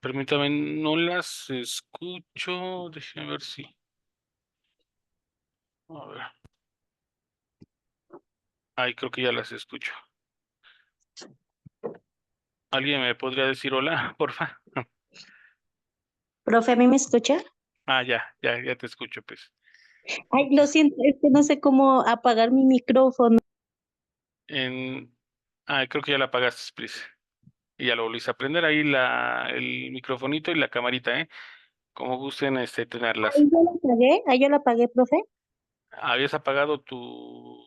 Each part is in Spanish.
Permítame, no las escucho. Déjenme ver si. A ver. Ay, creo que ya las escucho. ¿Alguien me podría decir hola, porfa? Profe, ¿a mí me escucha? Ya te escucho, pues. Ay, lo siento, es que no sé cómo apagar mi micrófono. En... creo que ya la apagaste, please. Y ya lo volviste a prender ahí el microfonito y la camarita, ¿eh? Como gusten tenerlas. Ahí yo la apagué, profe. Habías apagado tu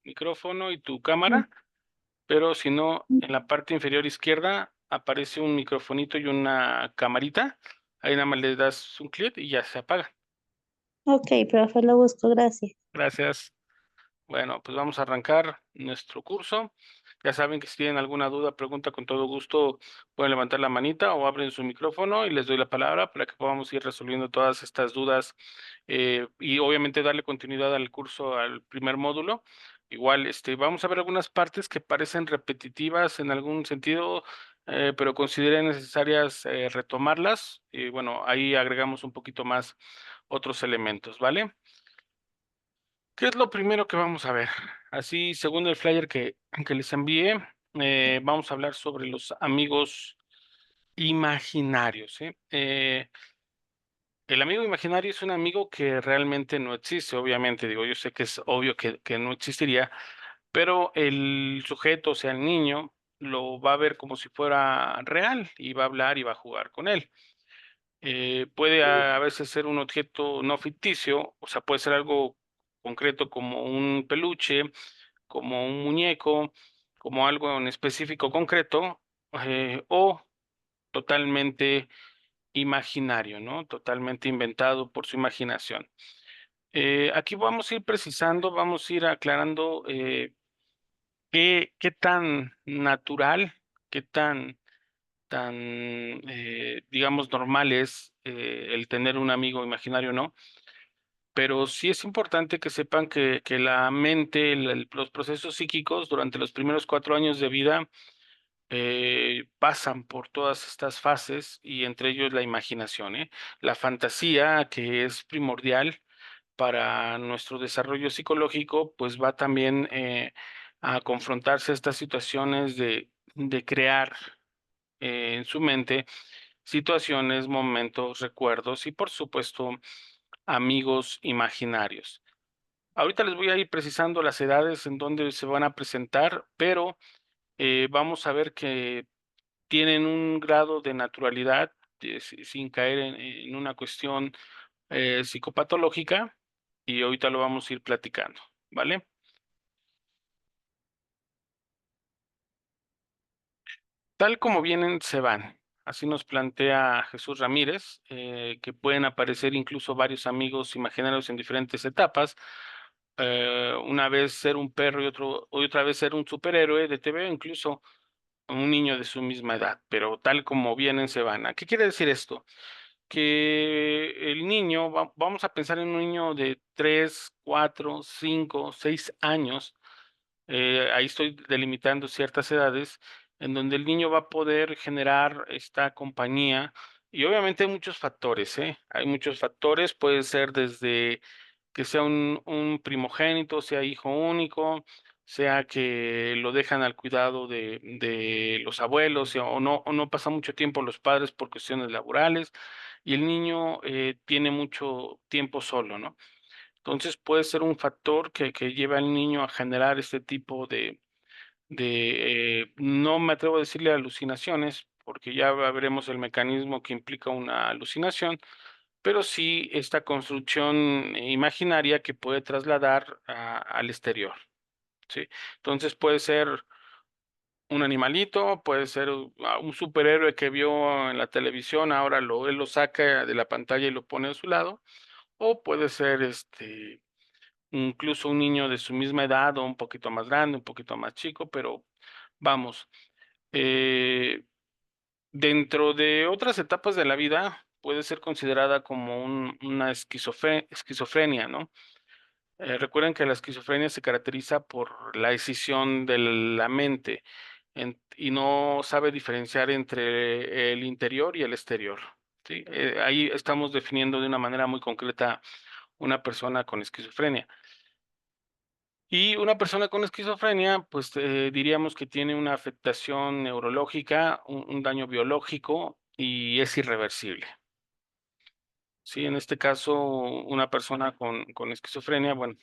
micrófono y tu Mm, cámara, pero si no, en la parte inferior izquierda aparece un microfonito y una camarita. Ahí nada más le das un clic y ya se apaga. Ok, profe, lo busco, gracias. Gracias. Bueno, pues vamos a arrancar nuestro curso. Ya saben que si tienen alguna duda, pregunta con todo gusto, pueden levantar la manita o abren su micrófono y les doy la palabra para que podamos ir resolviendo todas estas dudas y obviamente darle continuidad al curso, al primer módulo. Igual, vamos a ver algunas partes que parecen repetitivas en algún sentido, pero consideren necesarias retomarlas. Y bueno, ahí agregamos un poquito más otros elementos, ¿vale? ¿Qué es lo primero que vamos a ver? Así, según el flyer que les envié, vamos a hablar sobre los amigos imaginarios, ¿eh? El amigo imaginario es un amigo que realmente no existe, obviamente, digo, yo sé que es obvio que no existiría, pero el sujeto, o sea, el niño, lo va a ver como si fuera real y va a hablar y va a jugar con él. Puede a veces ser un objeto no ficticio, o sea, puede ser algo concreto como un peluche, como un muñeco, como algo en específico concreto, o totalmente imaginario, ¿no? Totalmente inventado por su imaginación. Aquí vamos a ir precisando, vamos a ir aclarando qué tan natural, qué tan digamos, normal es el tener un amigo imaginario, ¿no? Pero sí es importante que sepan que la mente, los procesos psíquicos durante los primeros 4 años de vida pasan por todas estas fases y entre ellos la imaginación, ¿eh? La fantasía, que es primordial para nuestro desarrollo psicológico, pues va también a confrontarse a estas situaciones de crear en su mente situaciones, momentos, recuerdos y por supuesto amigos imaginarios. Ahorita les voy a ir precisando las edades en donde se van a presentar, pero vamos a ver que tienen un grado de naturalidad sin caer en una cuestión psicopatológica y ahorita lo vamos a ir platicando, ¿vale? Tal como vienen, se van. Así nos plantea Jesús Ramírez, que pueden aparecer incluso varios amigos imaginarios en diferentes etapas. Una vez ser un perro y otra vez ser un superhéroe de TV, incluso un niño de su misma edad, pero tal como vienen, se van. ¿A qué quiere decir esto? Que el niño, vamos a pensar en un niño de 3, 4, 5, 6 años, ahí estoy delimitando ciertas edades, en donde el niño va a poder generar esta compañía. Y obviamente hay muchos factores, ¿eh? Hay muchos factores, puede ser desde que sea un primogénito, sea hijo único, sea que lo dejan al cuidado de los abuelos, o no pasa mucho tiempo los padres por cuestiones laborales, y el niño tiene mucho tiempo solo, ¿no? Entonces puede ser un factor que lleva al niño a generar este tipo no me atrevo a decirle alucinaciones, porque ya veremos el mecanismo que implica una alucinación, pero sí esta construcción imaginaria que puede trasladar al exterior, ¿sí? Entonces puede ser un animalito, puede ser un superhéroe que vio en la televisión, ahora él lo saca de la pantalla y lo pone a su lado, o puede ser incluso un niño de su misma edad o un poquito más grande, un poquito más chico, pero vamos, eh, dentro de otras etapas de la vida puede ser considerada como una esquizofrenia, ¿no? Recuerden que la esquizofrenia se caracteriza por la decisión de la mente y no sabe diferenciar entre el interior y el exterior. ¿Sí? Ahí estamos definiendo de una manera muy concreta una persona con esquizofrenia. Y una persona con esquizofrenia, pues diríamos que tiene una afectación neurológica, un daño biológico y es irreversible. Sí, en este caso, una persona con esquizofrenia, bueno,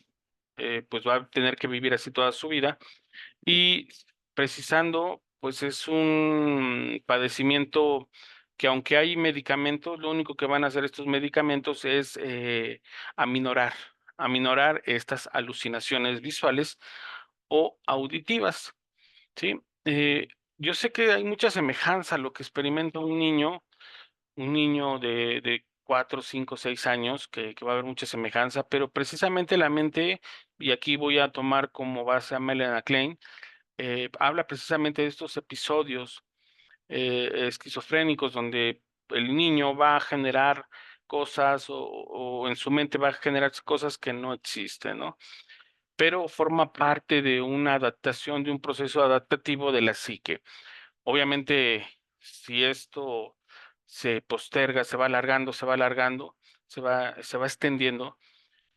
pues va a tener que vivir así toda su vida. Y precisando, pues es un padecimiento que aunque hay medicamentos, lo único que van a hacer estos medicamentos es aminorar, aminorar estas alucinaciones visuales o auditivas, ¿sí? Yo sé que hay mucha semejanza a lo que experimenta un niño de 4, 5, 6 años, que va a haber mucha semejanza, pero precisamente la mente, y aquí voy a tomar como base a Melanie Klein, habla precisamente de estos episodios esquizofrénicos donde el niño va a generar cosas o en su mente va a generar cosas que no existen, ¿no? Pero forma parte de una adaptación, de un proceso adaptativo de la psique. Obviamente, si esto se posterga, se va alargando, se va alargando, se va extendiendo,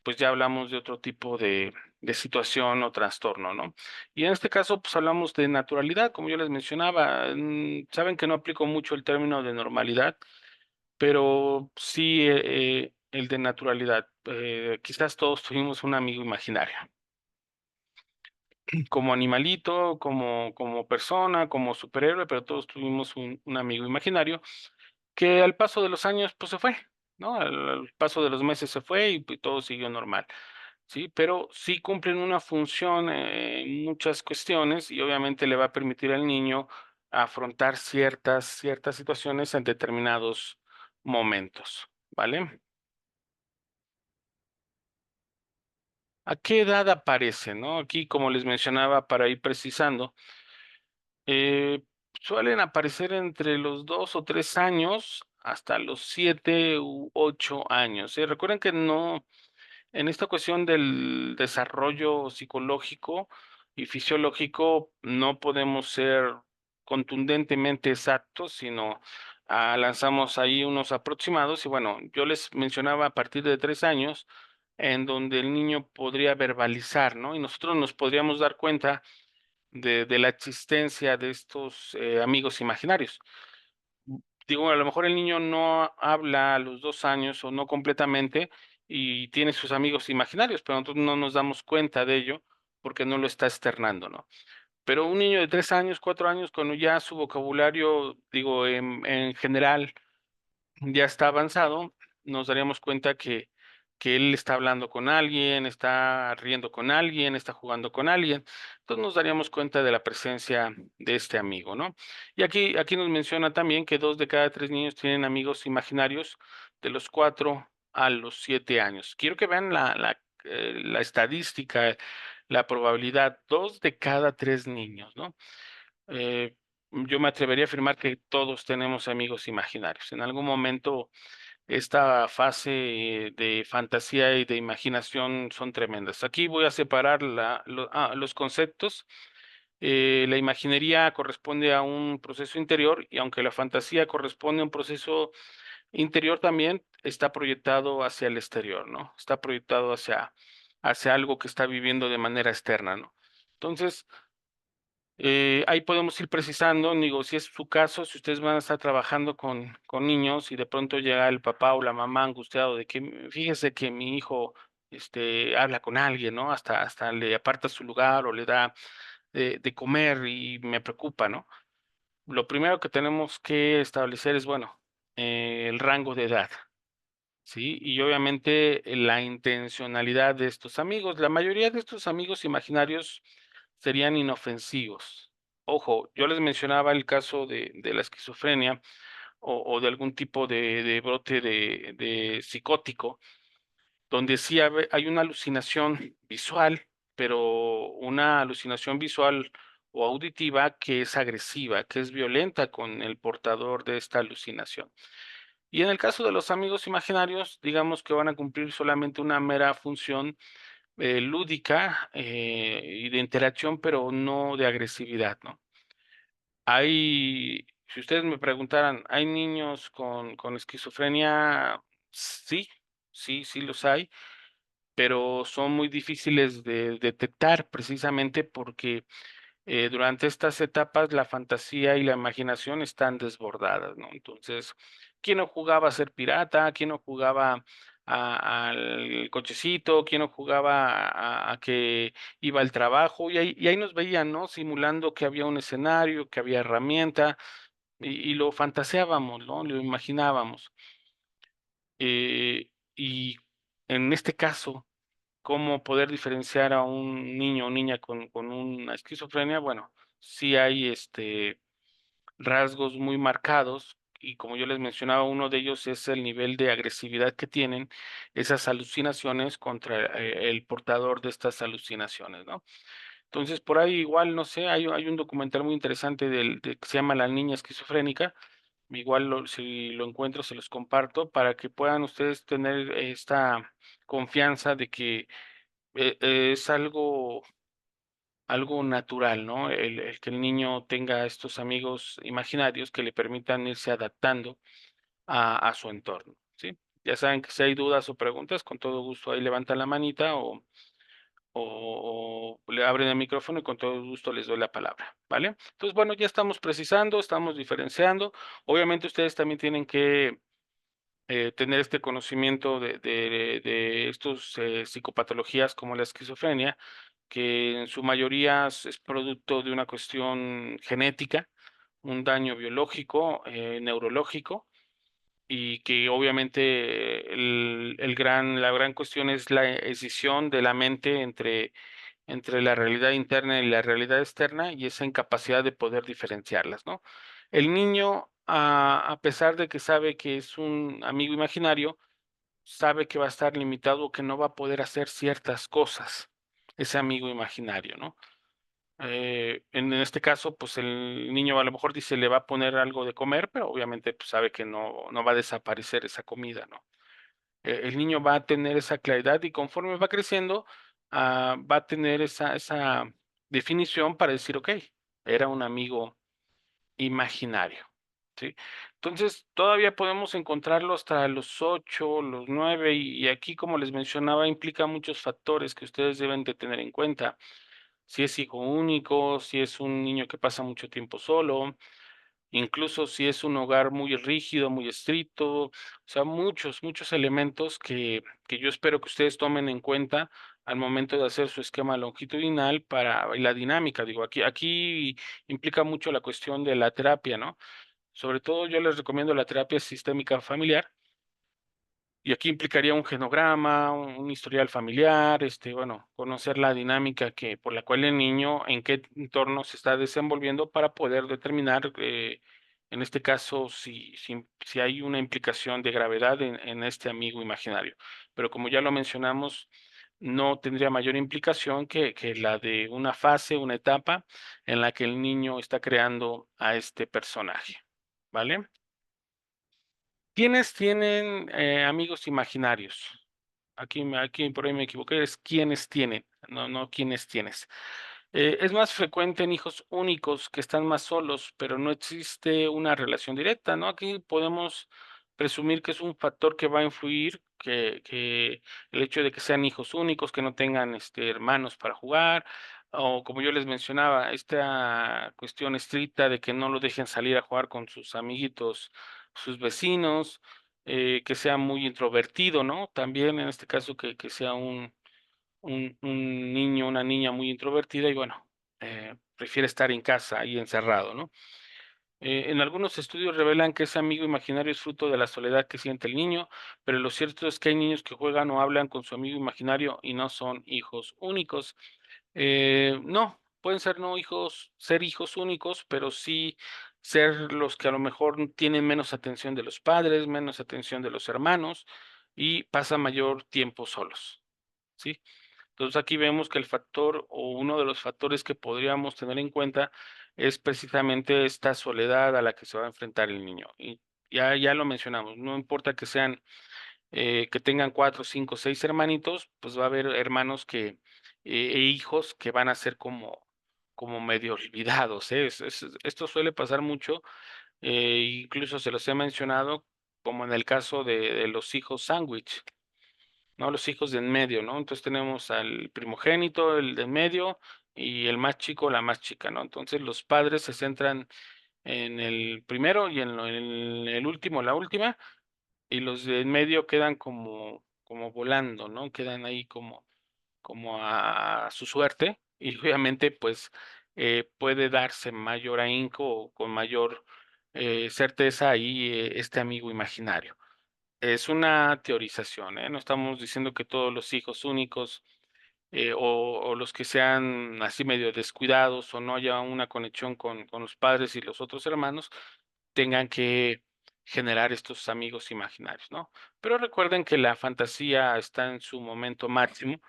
pues ya hablamos de otro tipo de situación o trastorno, ¿no? Y en este caso, pues hablamos de naturalidad, como yo les mencionaba. Saben que no aplico mucho el término de normalidad, pero sí el de naturalidad. Quizás todos tuvimos un amigo imaginario, como animalito, como persona, como superhéroe, pero todos tuvimos un amigo imaginario que al paso de los años, pues se fue, ¿no? Al paso de los meses se fue y pues, todo siguió normal. Sí, pero sí cumplen una función en muchas cuestiones y obviamente le va a permitir al niño afrontar ciertas situaciones en determinados momentos, ¿vale? ¿A qué edad aparece, no? Aquí, como les mencionaba, para ir precisando, eh, suelen aparecer entre los 2 o 3 años hasta los 7 u 8 años. Recuerden que no. En esta cuestión del desarrollo psicológico y fisiológico no podemos ser contundentemente exactos, sino lanzamos ahí unos aproximados y bueno, yo les mencionaba a partir de 3 años en donde el niño podría verbalizar, ¿no? Y nosotros nos podríamos dar cuenta de la existencia de estos amigos imaginarios. Digo, a lo mejor el niño no habla a los 2 años o no completamente y tiene sus amigos imaginarios, pero nosotros no nos damos cuenta de ello porque no lo está externando, ¿no? Pero un niño de 3 años, 4 años, cuando ya su vocabulario, digo, en general ya está avanzado, nos daríamos cuenta que él está hablando con alguien, está riendo con alguien, está jugando con alguien. Entonces nos daríamos cuenta de la presencia de este amigo, ¿no? Y aquí nos menciona también que 2 de cada 3 niños tienen amigos imaginarios de los 4 a los 7 años. Quiero que vean la estadística, la probabilidad, 2 de cada 3 niños, ¿no? Eh, yo me atrevería a afirmar que todos tenemos amigos imaginarios. En algún momento esta fase de fantasía y de imaginación son tremendas. Aquí voy a separar los conceptos. La imaginería corresponde a un proceso interior y aunque la fantasía corresponde a un proceso interior también, está proyectado hacia el exterior, ¿no? Está proyectado hacia algo que está viviendo de manera externa, ¿no? Entonces, ahí podemos ir precisando, digo, si es su caso, si ustedes van a estar trabajando con niños y de pronto llega el papá o la mamá angustiado de que fíjese que mi hijo habla con alguien, ¿no? Hasta le aparta su lugar o le da de comer y me preocupa, ¿no? Lo primero que tenemos que establecer es, bueno, el rango de edad. Sí, y obviamente la intencionalidad de estos amigos. La mayoría de estos amigos imaginarios serían inofensivos. Ojo, yo les mencionaba el caso de la esquizofrenia o de algún tipo de brote de psicótico, donde sí hay una alucinación visual, pero una alucinación visual o auditiva que es agresiva, que es violenta con el portador de esta alucinación. Y en el caso de los amigos imaginarios, digamos que van a cumplir solamente una mera función lúdica y de interacción, pero no de agresividad, ¿no? Si ustedes me preguntaran, ¿hay niños con esquizofrenia? Sí, sí los hay, pero son muy difíciles de detectar precisamente porque durante estas etapas la fantasía y la imaginación están desbordadas, ¿no? Entonces, ¿quién no jugaba a ser pirata? ¿Quién no jugaba al cochecito? ¿Quién no jugaba a que iba al trabajo? Y ahí nos veían, ¿no? Simulando que había un escenario, que había herramienta, y lo fantaseábamos, ¿no? Lo imaginábamos. Y en este caso, ¿cómo poder diferenciar a un niño o niña con una esquizofrenia? Bueno, sí hay, rasgos muy marcados, y como yo les mencionaba, uno de ellos es el nivel de agresividad que tienen esas alucinaciones contra, el portador de estas alucinaciones, ¿no? Entonces, por ahí igual, no sé, hay un documental muy interesante que se llama La niña esquizofrénica. Igual si lo encuentro, se los comparto para que puedan ustedes tener esta confianza de que es algo natural, ¿no? El que el niño tenga estos amigos imaginarios que le permitan irse adaptando a su entorno, ¿sí? Ya saben que si hay dudas o preguntas, con todo gusto ahí levantan la manita o le abren el micrófono y con todo gusto les doy la palabra, ¿vale? Entonces, bueno, ya estamos precisando, estamos diferenciando. Obviamente ustedes también tienen que tener este conocimiento de estos psicopatologías como la esquizofrenia, que en su mayoría es producto de una cuestión genética, un daño biológico, neurológico, y que obviamente la gran cuestión es la escisión de la mente entre la realidad interna y la realidad externa y esa incapacidad de poder diferenciarlas, ¿no? El niño, a pesar de que sabe que es un amigo imaginario, sabe que va a estar limitado o que no va a poder hacer ciertas cosas, ese amigo imaginario, ¿no? En este caso, pues el niño a lo mejor dice le va a poner algo de comer, pero obviamente pues, sabe que no va a desaparecer esa comida, ¿no? El niño va a tener esa claridad y conforme va creciendo, va a tener esa definición para decir, ok, era un amigo imaginario, ¿sí? Entonces, todavía podemos encontrarlo hasta los 8, los 9, y aquí, como les mencionaba, implica muchos factores que ustedes deben de tener en cuenta. Si es hijo único, si es un niño que pasa mucho tiempo solo, incluso si es un hogar muy rígido, muy estricto, o sea, muchos elementos que yo espero que ustedes tomen en cuenta al momento de hacer su esquema longitudinal y la dinámica. Digo, aquí implica mucho la cuestión de la terapia, ¿no? Sobre todo yo les recomiendo la terapia sistémica familiar, y aquí implicaría un genograma, un historial familiar, bueno, conocer la dinámica por la cual el niño, en qué entorno se está desenvolviendo para poder determinar, en este caso, si hay una implicación de gravedad en este amigo imaginario. Pero como ya lo mencionamos, no tendría mayor implicación que la de una fase, una etapa en la que el niño está creando a este personaje, ¿vale? ¿Quiénes tienen amigos imaginarios? Aquí por ahí me equivoqué, es quiénes tienen, no quiénes tienes. Es más frecuente en hijos únicos que están más solos, pero no existe una relación directa, ¿no? Aquí podemos presumir que es un factor que va a influir, que el hecho de que sean hijos únicos, que no tengan hermanos para jugar, o como yo les mencionaba, esta cuestión estricta de que no lo dejen salir a jugar con sus amiguitos, sus vecinos, que sea muy introvertido, ¿no? También en este caso que sea un niño, una niña muy introvertida y bueno, prefiere estar en casa ahí encerrado, ¿no? En algunos estudios revelan que ese amigo imaginario es fruto de la soledad que siente el niño, pero lo cierto es que hay niños que juegan o hablan con su amigo imaginario y no son hijos únicos. No, pueden ser no hijos, ser hijos únicos, pero sí ser los que a lo mejor tienen menos atención de los padres, menos atención de los hermanos y pasan mayor tiempo solos, ¿sí? Entonces aquí vemos que el factor o uno de los factores que podríamos tener en cuenta es precisamente esta soledad a la que se va a enfrentar el niño. Y ya lo mencionamos, no importa que sean que tengan 4, 5, 6 hermanitos, pues va a haber hermanos que, e hijos que van a ser como medio olvidados, ¿eh? Esto suele pasar mucho, incluso se los he mencionado, como en el caso de los hijos sándwich, ¿no? Los hijos de en medio, ¿no? Entonces tenemos al primogénito, el de en medio, y el más chico, la más chica, ¿no? Entonces los padres se centran en el primero y en el último, la última, y los de en medio quedan como volando, ¿no? Quedan ahí como a su suerte, y obviamente, pues, puede darse mayor ahínco o con mayor, certeza ahí, este amigo imaginario. Es una teorización, ¿eh? No estamos diciendo que todos los hijos únicos, o los que sean así medio descuidados, o no haya una conexión con los padres y los otros hermanos, tengan que generar estos amigos imaginarios, ¿no? Pero recuerden que la fantasía está en su momento máximo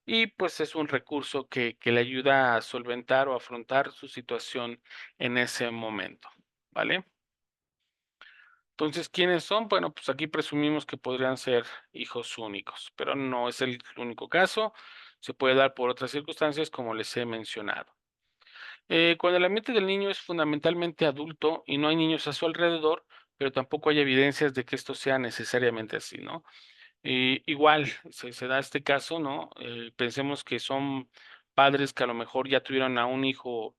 y pues es un recurso que le ayuda a solventar o afrontar su situación en ese momento, ¿vale? Entonces, ¿quiénes son? Bueno, pues aquí presumimos que podrían ser hijos únicos, pero no es el único caso. Se puede dar por otras circunstancias, como les he mencionado. Cuando el ambiente del niño es fundamentalmente adulto y no hay niños a su alrededor, pero tampoco hay evidencias de que esto sea necesariamente así, ¿no? Igual se da este caso, ¿no? Pensemos que son padres que a lo mejor ya tuvieron a un hijo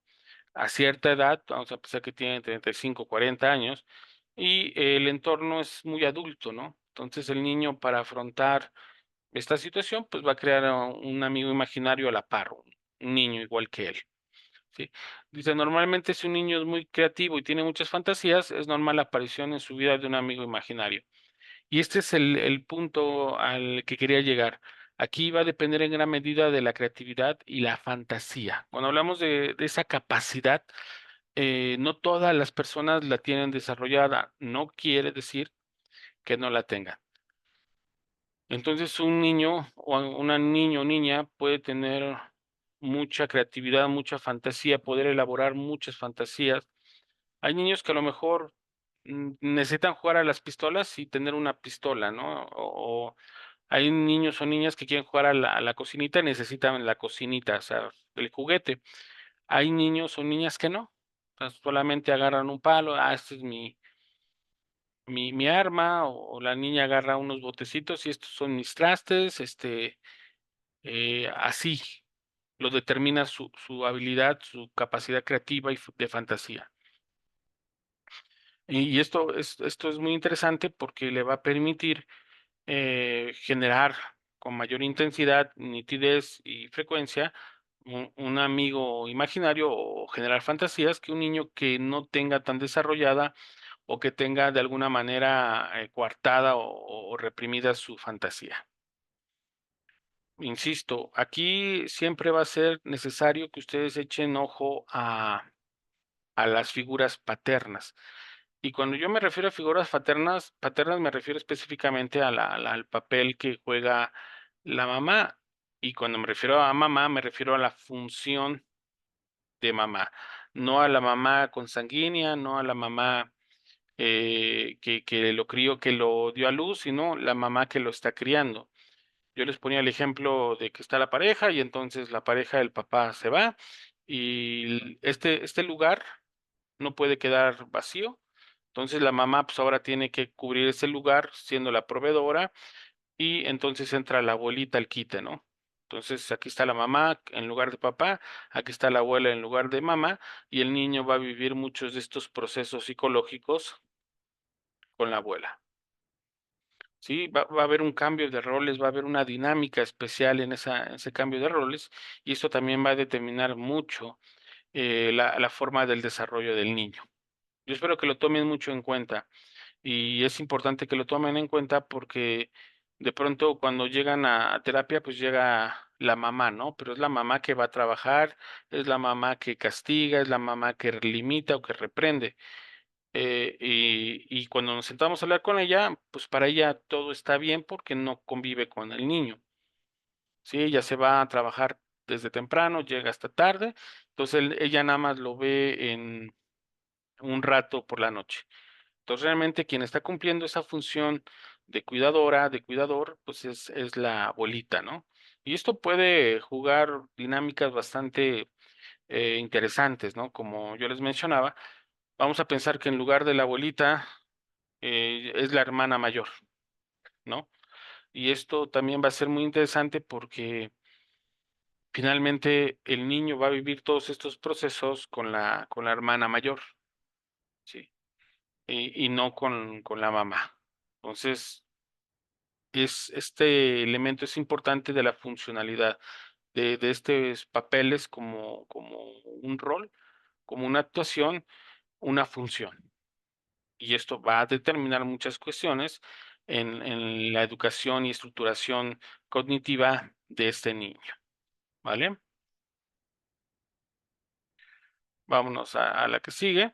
a cierta edad, vamos a pensar que tienen 35, 40 años, y el entorno es muy adulto, ¿no? Entonces el niño para afrontar esta situación, pues va a crear a un amigo imaginario a la par, un niño igual que él. Sí. Dice, normalmente si un niño es muy creativo y tiene muchas fantasías, es normal la aparición en su vida de un amigo imaginario. Y este es el punto al que quería llegar. Aquí va a depender en gran medida de la creatividad y la fantasía. Cuando hablamos de esa capacidad, no todas las personas la tienen desarrollada. No quiere decir que no la tengan. Entonces, un niño o una niño o niña puede tener mucha creatividad, mucha fantasía, poder elaborar muchas fantasías. Hay niños que a lo mejor necesitan jugar a las pistolas y tener una pistola, ¿no? O hay niños o niñas que quieren jugar a la cocinita y necesitan la cocinita, o sea, el juguete. Hay niños o niñas que no. O sea, solamente agarran un palo, este es mi arma, o la niña agarra unos botecitos y estos son mis trastes, así lo determina su habilidad, su capacidad creativa y de fantasía. Y esto es muy interesante porque le va a permitir generar con mayor intensidad, nitidez y frecuencia un amigo imaginario o generar fantasías que un niño que no tenga tan desarrollada o que tenga de alguna manera coartada o reprimida su fantasía. Insisto, aquí siempre va a ser necesario que ustedes echen ojo a las figuras paternas. Y cuando yo me refiero a figuras paternas me refiero específicamente al papel que juega la mamá. Y cuando me refiero a mamá, me refiero a la función de mamá, no a la mamá consanguínea, no a la mamá que lo crió, que lo dio a luz, sino la mamá que lo está criando. Yo les ponía el ejemplo de que está la pareja y entonces la pareja, el papá se va y este lugar no puede quedar vacío. Entonces la mamá pues ahora tiene que cubrir ese lugar siendo la proveedora y entonces entra la abuelita al quite, ¿no? Entonces aquí está la mamá en lugar de papá, aquí está la abuela en lugar de mamá y el niño va a vivir muchos de estos procesos psicológicos con la abuela. Sí, va a haber un cambio de roles, va a haber una dinámica especial en ese cambio de roles y esto también va a determinar mucho la forma del desarrollo del niño. Yo espero que lo tomen mucho en cuenta y es importante que lo tomen en cuenta porque de pronto cuando llegan a terapia, pues llega la mamá, ¿no? Pero es la mamá que va a trabajar, es la mamá que castiga, es la mamá que limita o que reprende. Y cuando nos sentamos a hablar con ella, pues para ella todo está bien porque no convive con el niño. Sí, ella se va a trabajar desde temprano, llega hasta tarde, entonces ella nada más lo ve en un rato por la noche. Entonces, realmente quien está cumpliendo esa función de cuidadora, de cuidador, pues es la abuelita, ¿no? Y esto puede jugar dinámicas bastante interesantes, ¿no? Como yo les mencionaba, vamos a pensar que en lugar de la abuelita es la hermana mayor, ¿no? Y esto también va a ser muy interesante porque finalmente el niño va a vivir todos estos procesos con la hermana mayor, ¿sí? Y no con la mamá. Entonces, este elemento es importante de la funcionalidad de estos papeles como un rol, como una actuación, una función. Y esto va a determinar muchas cuestiones en la educación y estructuración cognitiva de este niño, ¿vale? Vámonos a la que sigue.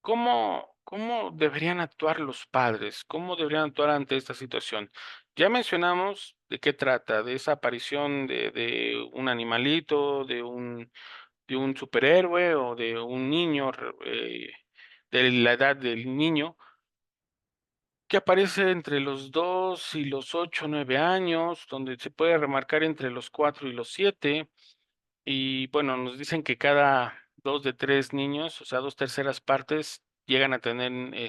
¿Cómo deberían actuar los padres? ¿Cómo deberían actuar ante esta situación? Ya mencionamos de qué trata, de esa aparición de un animalito, de un superhéroe o de un niño, de la edad del niño, que aparece entre los 2 y los 8 9 años, donde se puede remarcar entre los 4 y los 7. Y bueno, nos dicen que cada 2 de 3 niños, o sea, 2 terceras partes, llegan a tener,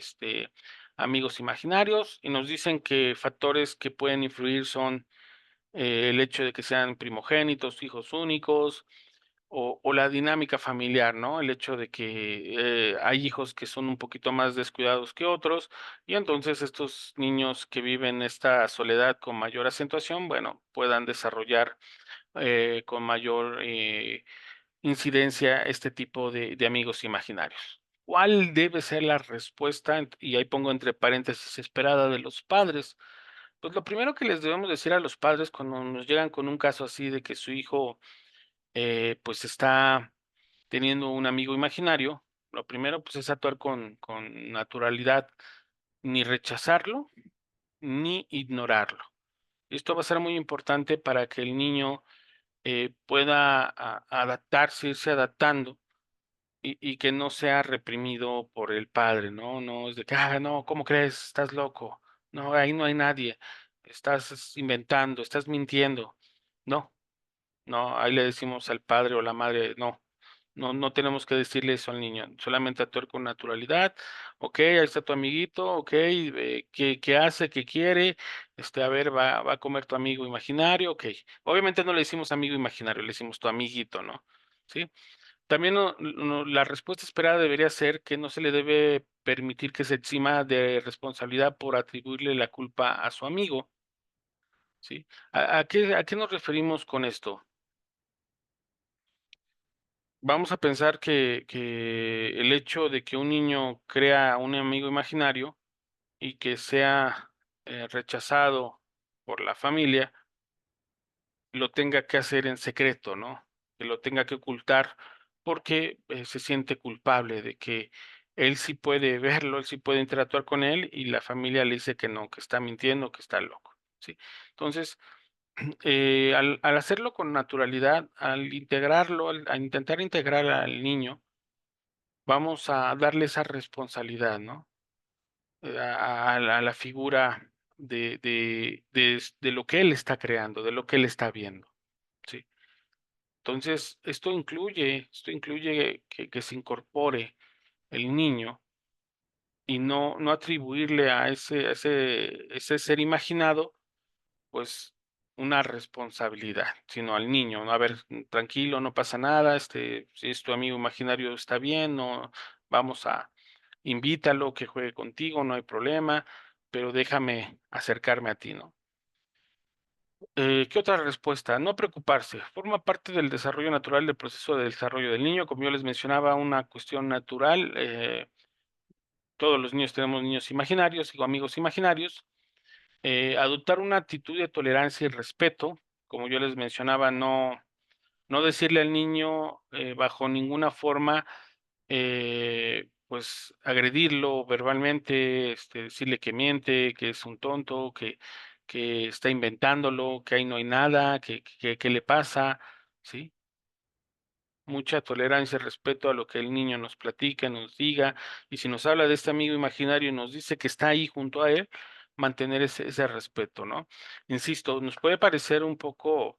amigos imaginarios, y nos dicen que factores que pueden influir son, el hecho de que sean primogénitos, hijos únicos, o la dinámica familiar, ¿no? El hecho de que, hay hijos que son un poquito más descuidados que otros, y entonces estos niños que viven esta soledad con mayor acentuación, bueno, puedan desarrollar, con mayor, incidencia este tipo de amigos imaginarios. ¿Cuál debe ser la respuesta? Y ahí pongo entre paréntesis esperada de los padres. Pues lo primero que les debemos decir a los padres cuando nos llegan con un caso así de que su hijo pues está teniendo un amigo imaginario, lo primero pues es actuar con naturalidad, ni rechazarlo ni ignorarlo. Esto va a ser muy importante para que el niño pueda adaptarse, irse adaptando y que no sea reprimido por el padre, ¿no? No es de que, no, ¿cómo crees? Estás loco. No, ahí no hay nadie. Estás inventando, estás mintiendo. No, no, ahí le decimos al padre o la madre, no, no tenemos que decirle eso al niño, solamente actuar con naturalidad. Ok, ahí está tu amiguito, ok, ¿qué hace? ¿Qué quiere? A ver, va a comer tu amigo imaginario, ok. Obviamente no le decimos amigo imaginario, le decimos tu amiguito, ¿no? ¿Sí? También la respuesta esperada debería ser que no se le debe permitir que se exima de responsabilidad por atribuirle la culpa a su amigo, ¿sí? A qué nos referimos con esto? Vamos a pensar que el hecho de que un niño crea un amigo imaginario y que sea rechazado por la familia, lo tenga que hacer en secreto, ¿no? Que lo tenga que ocultar porque se siente culpable de que él sí puede verlo, él sí puede interactuar con él y la familia le dice que no, que está mintiendo, que está loco, ¿sí? Entonces, al hacerlo con naturalidad, al integrarlo, al intentar integrar al niño, vamos a darle esa responsabilidad, ¿no? A la figura de lo que él está creando, de lo que él está viendo, ¿sí? Entonces, esto incluye que se incorpore el niño y no atribuirle a ese ser imaginado, pues, una responsabilidad, sino al niño, ¿no? A ver, tranquilo, no pasa nada, si es tu amigo imaginario está bien, no vamos a invítalo, que juegue contigo, no hay problema, pero déjame acercarme a ti, ¿no? ¿Qué otra respuesta? No preocuparse, forma parte del desarrollo natural del proceso de desarrollo del niño, como yo les mencionaba, una cuestión natural, todos los niños tenemos niños imaginarios o amigos imaginarios, adoptar una actitud de tolerancia y respeto, como yo les mencionaba, no decirle al niño, bajo ninguna forma, pues, agredirlo verbalmente, decirle que miente, que es un tonto, que está inventándolo, que ahí no hay nada, que qué le pasa, ¿sí? mucha tolerancia y respeto a lo que el niño nos platica, nos diga, y si nos habla de este amigo imaginario y nos dice que está ahí junto a él, mantener ese respeto, ¿no? Insisto, nos puede parecer un poco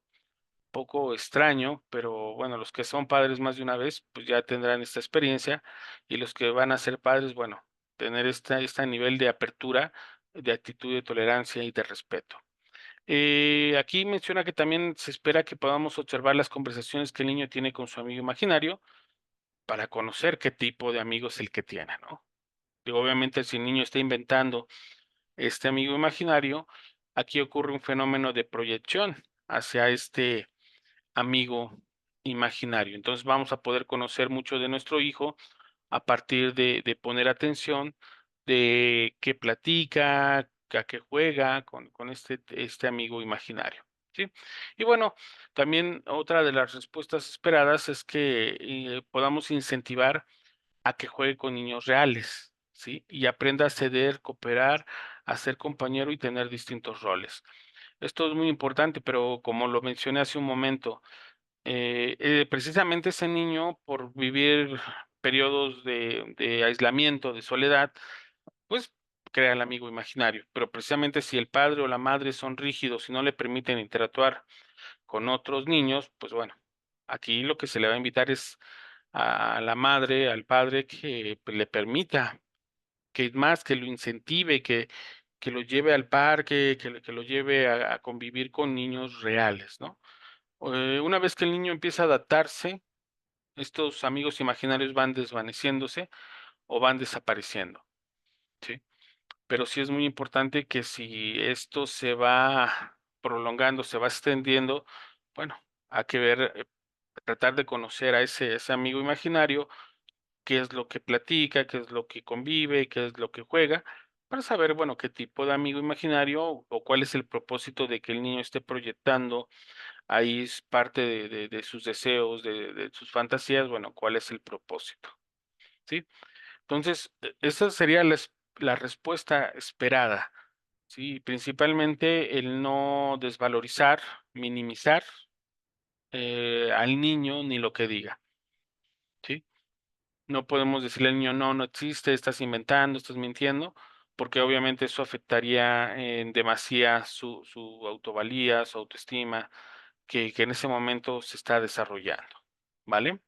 extraño, pero bueno, los que son padres más de una vez, pues ya tendrán esta experiencia, y los que van a ser padres, bueno, tener este nivel de apertura, de actitud de tolerancia y de respeto. Aquí menciona que también se espera que podamos observar las conversaciones que el niño tiene con su amigo imaginario para conocer qué tipo de amigo es el que tiene, ¿no? Digo, obviamente, si el niño está inventando este amigo imaginario, aquí ocurre un fenómeno de proyección hacia este amigo imaginario. Entonces vamos a poder conocer mucho de nuestro hijo a partir de poner atención de qué platica, a qué juega con este amigo imaginario, ¿sí? Y bueno, también otra de las respuestas esperadas es que podamos incentivar a que juegue con niños reales, ¿sí? Y aprenda a ceder, cooperar, a ser compañero y tener distintos roles. Esto es muy importante, pero como lo mencioné hace un momento, precisamente ese niño, por vivir periodos de aislamiento, de soledad, pues crea el amigo imaginario. Pero precisamente si el padre o la madre son rígidos y no le permiten interactuar con otros niños, pues bueno, aquí lo que se le va a invitar es a la madre, al padre, que pues, le permita, que más, que lo incentive, que lo lleve al parque, que lo lleve a convivir con niños reales, ¿no? Una vez que el niño empieza a adaptarse, estos amigos imaginarios van desvaneciéndose o van desapareciendo, ¿sí? Pero sí es muy importante que si esto se va prolongando, se va extendiendo, bueno, hay que ver, tratar de conocer a ese amigo imaginario, qué es lo que platica, qué es lo que convive, qué es lo que juega, para saber, bueno, qué tipo de amigo imaginario o cuál es el propósito de que el niño esté proyectando. Ahí es parte de sus deseos, de sus fantasías, bueno, cuál es el propósito, ¿sí? Entonces, esa sería la respuesta esperada, ¿sí? Principalmente el no desvalorizar, minimizar, al niño ni lo que diga, ¿sí? No podemos decirle al niño: "No, no existe, estás inventando, estás mintiendo", porque obviamente eso afectaría en demasía su autovalía, su autoestima, que en ese momento se está desarrollando, ¿vale?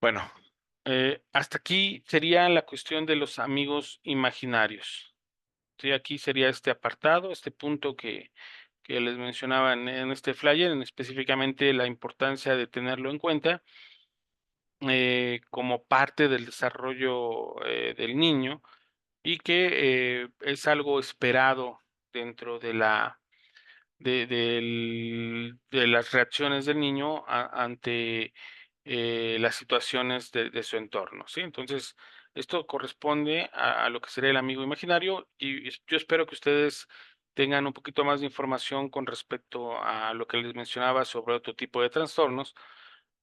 Bueno, hasta aquí sería la cuestión de los amigos imaginarios. Sí, aquí sería este apartado, este punto que les mencionaba en este flyer, en específicamente la importancia de tenerlo en cuenta, como parte del desarrollo, del niño, y que, es algo esperado dentro de las reacciones del niño ante las situaciones de su entorno, ¿sí? Entonces, esto corresponde a lo que sería el amigo imaginario y yo espero que ustedes tengan un poquito más de información con respecto a lo que les mencionaba sobre otro tipo de trastornos,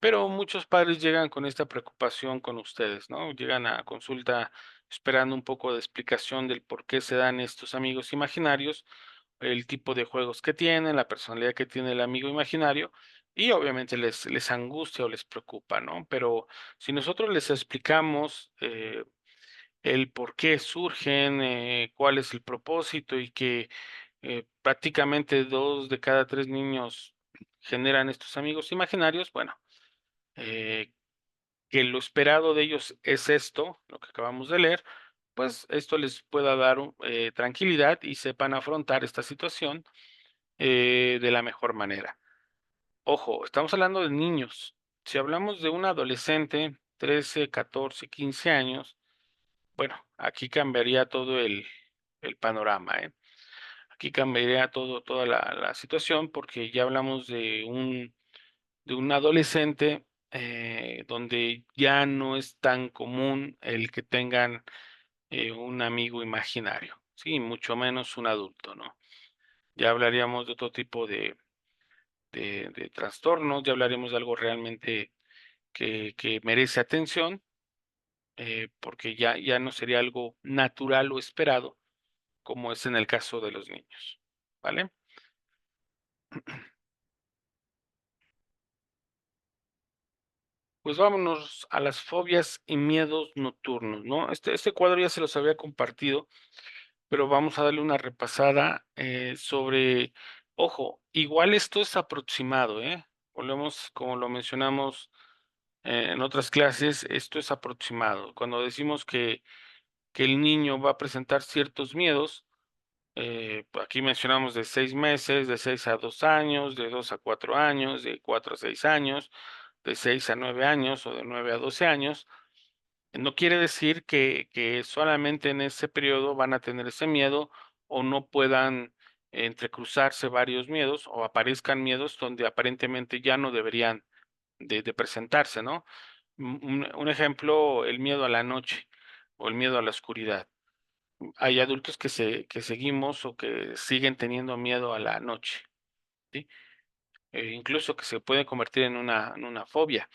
pero muchos padres llegan con esta preocupación con ustedes, ¿no? Llegan a consulta esperando un poco de explicación del por qué se dan estos amigos imaginarios, el tipo de juegos que tienen, la personalidad que tiene el amigo imaginario, y obviamente les angustia o les preocupa, ¿no? Pero si nosotros les explicamos el por qué surgen, cuál es el propósito y que prácticamente 2 de cada 3 niños generan estos amigos imaginarios, bueno, eh, que lo esperado de ellos es esto, lo que acabamos de leer, pues esto les pueda dar tranquilidad y sepan afrontar esta situación de la mejor manera. Ojo, estamos hablando de niños. Si hablamos de un adolescente, 13, 14, 15 años, bueno, aquí cambiaría todo el panorama, ¿eh? Aquí cambiaría toda la situación porque ya hablamos de un adolescente donde ya no es tan común el que tengan un amigo imaginario, sí, mucho menos un adulto, ¿no? Ya hablaríamos de otro tipo de trastornos, ya hablaremos de algo realmente que merece atención, porque ya no sería algo natural o esperado, como es en el caso de los niños, ¿vale? Pues vámonos a las fobias y miedos nocturnos, ¿no? Este cuadro ya se los había compartido, pero vamos a darle una repasada sobre, ojo, igual esto es aproximado, ¿eh? Volvemos, como lo mencionamos en otras clases, esto es aproximado. Cuando decimos que el niño va a presentar ciertos miedos, aquí mencionamos de 6 meses, de 6 a 2 años, de 2 a 4 años, de 4 a 6 años, de 6 a 9 años o de 9 a 12 años. No quiere decir que solamente en ese periodo van a tener ese miedo o no puedan entrecruzarse varios miedos o aparezcan miedos donde aparentemente ya no deberían de presentarse, ¿no? Un ejemplo, el miedo a la noche o el miedo a la oscuridad. Hay adultos que seguimos o que siguen teniendo miedo a la noche, ¿sí? Incluso que se puede convertir en una fobia.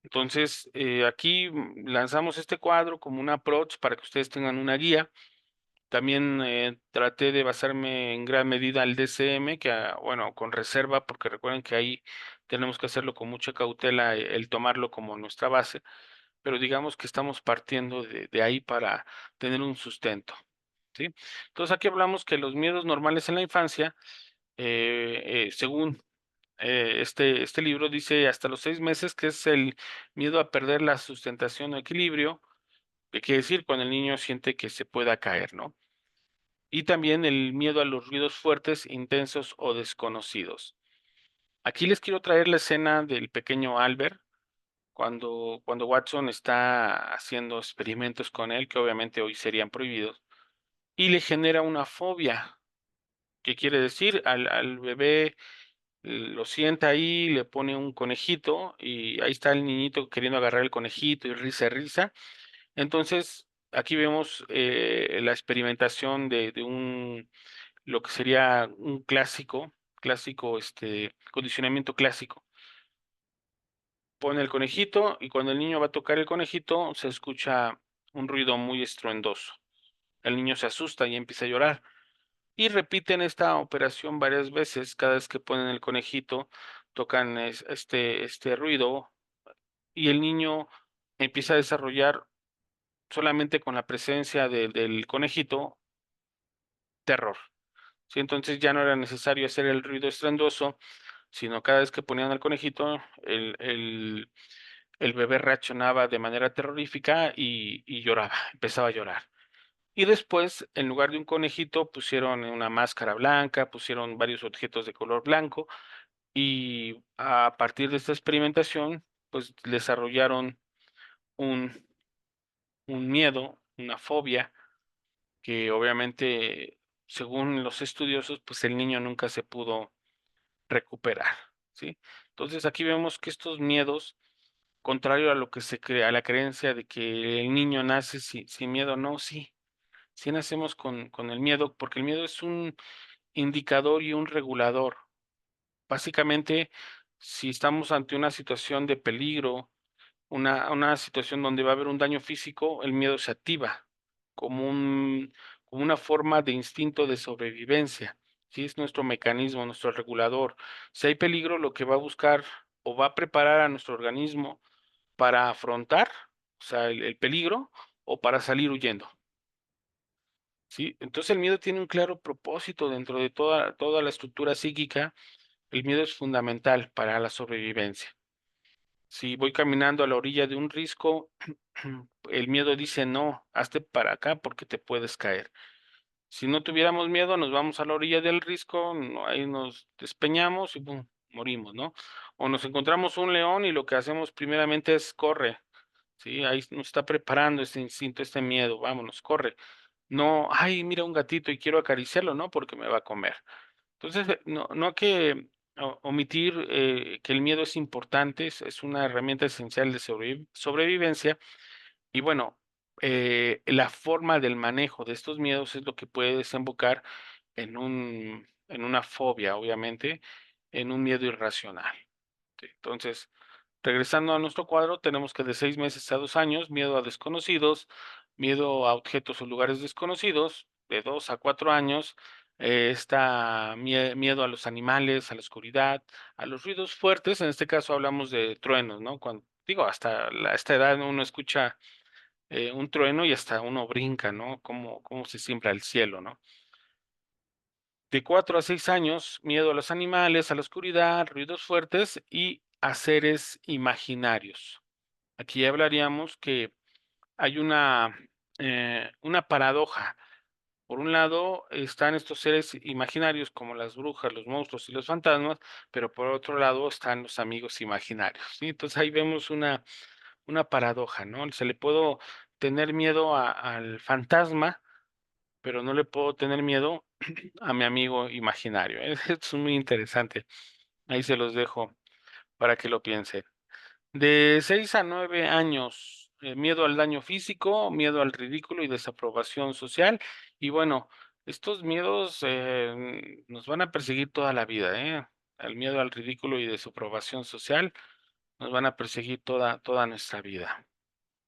Entonces, aquí lanzamos este cuadro como un approach para que ustedes tengan una guía. También traté de basarme en gran medida al DCM, que bueno, con reserva, porque recuerden que ahí tenemos que hacerlo con mucha cautela, el tomarlo como nuestra base, pero digamos que estamos partiendo de ahí para tener un sustento, ¿sí? Entonces aquí hablamos que los miedos normales en la infancia, según este libro dice hasta los 6 meses, que es el miedo a perder la sustentación o equilibrio, que quiere decir cuando el niño siente que se pueda caer, ¿no? Y también el miedo a los ruidos fuertes, intensos o desconocidos. Aquí les quiero traer la escena del pequeño Albert, cuando Watson está haciendo experimentos con él, que obviamente hoy serían prohibidos, y le genera una fobia. ¿Qué quiere decir? Al bebé lo sienta ahí, le pone un conejito y ahí está el niñito queriendo agarrar el conejito y risa, risa. Entonces, aquí vemos la experimentación de lo que sería un clásico, condicionamiento clásico. Pone el conejito y cuando el niño va a tocar el conejito, se escucha un ruido muy estruendoso. El niño se asusta y empieza a llorar. Y repiten esta operación varias veces. Cada vez que ponen el conejito, tocan este ruido y el niño empieza a desarrollar solamente con la presencia del conejito terror. ¿Sí? Entonces ya no era necesario hacer el ruido estruendoso, sino cada vez que ponían al conejito, el bebé reaccionaba de manera terrorífica y lloraba, empezaba a llorar. Y después, en lugar de un conejito, pusieron una máscara blanca, pusieron varios objetos de color blanco y a partir de esta experimentación, pues desarrollaron un, un miedo, una fobia, que obviamente, según los estudiosos, pues el niño nunca se pudo recuperar, ¿sí? Entonces aquí vemos que estos miedos, contrario a lo que se cree, a la creencia de que el niño nace sin miedo, no, sí, sí nacemos con el miedo, porque el miedo es un indicador y un regulador. Básicamente, si estamos ante una situación de peligro, una situación donde va a haber un daño físico, el miedo se activa como como una forma de instinto de sobrevivencia, ¿sí? Es nuestro mecanismo, nuestro regulador. Si hay peligro, lo que va a buscar o va a preparar a nuestro organismo para afrontar, o sea, el peligro o para salir huyendo, ¿sí? Entonces, el miedo tiene un claro propósito dentro de toda la estructura psíquica. El miedo es fundamental para la sobrevivencia. Si voy caminando a la orilla de un risco, el miedo dice no, hazte para acá porque te puedes caer. Si no tuviéramos miedo, nos vamos a la orilla del risco, ahí nos despeñamos y pum, morimos, ¿no? O nos encontramos un león y lo que hacemos primeramente es corre, ¿sí? Ahí nos está preparando este instinto, este miedo, vámonos, corre. No, ay, mira un gatito y quiero acariciarlo, ¿no? Porque me va a comer. Entonces, no hay que omitir que el miedo es importante, es una herramienta esencial de sobrevivencia y bueno, la forma del manejo de estos miedos es lo que puede desembocar en una fobia, obviamente, en un miedo irracional. ¿Sí? Entonces, regresando a nuestro cuadro, tenemos que de 6 meses a 2 años, miedo a desconocidos, miedo a objetos o lugares desconocidos, de 2 a 4 años, está miedo a los animales, a la oscuridad, a los ruidos fuertes, en este caso hablamos de truenos, ¿no? Cuando digo, hasta esta edad uno escucha, un trueno y hasta uno brinca, ¿no? Cómo se siembra el cielo, ¿no? De 4 a 6 años, miedo a los animales, a la oscuridad, ruidos fuertes y a seres imaginarios. Aquí hablaríamos que hay una paradoja. Por un lado, están estos seres imaginarios como las brujas, los monstruos y los fantasmas, pero por otro lado están los amigos imaginarios, ¿sí? Entonces ahí vemos una paradoja, ¿no? Se le puedo tener miedo al fantasma, pero no le puedo tener miedo a mi amigo imaginario. Es muy interesante. Ahí se los dejo para que lo piensen. De 6 a 9 años, miedo al daño físico, miedo al ridículo y desaprobación social. Y bueno, estos miedos nos van a perseguir toda la vida, ¿eh? El miedo al ridículo y desaprobación social nos van a perseguir toda nuestra vida.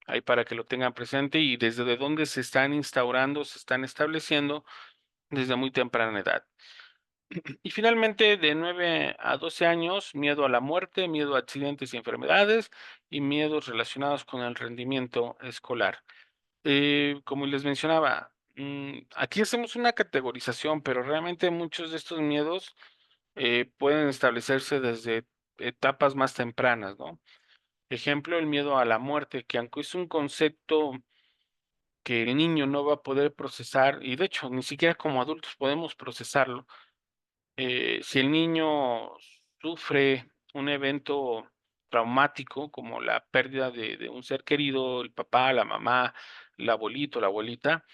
Ahí para que lo tengan presente y desde de dónde se están instaurando, se están estableciendo desde muy temprana edad. Y finalmente, de 9 a 12 años, miedo a la muerte, miedo a accidentes y enfermedades y miedos relacionados con el rendimiento escolar. Como les mencionaba, aquí hacemos una categorización, pero realmente muchos de estos miedos pueden establecerse desde etapas más tempranas, ¿no? Ejemplo, el miedo a la muerte, que aunque es un concepto que el niño no va a poder procesar, y de hecho ni siquiera como adultos podemos procesarlo, si el niño sufre un evento traumático, como la pérdida de un ser querido, el papá, la mamá, el abuelito, la abuelita,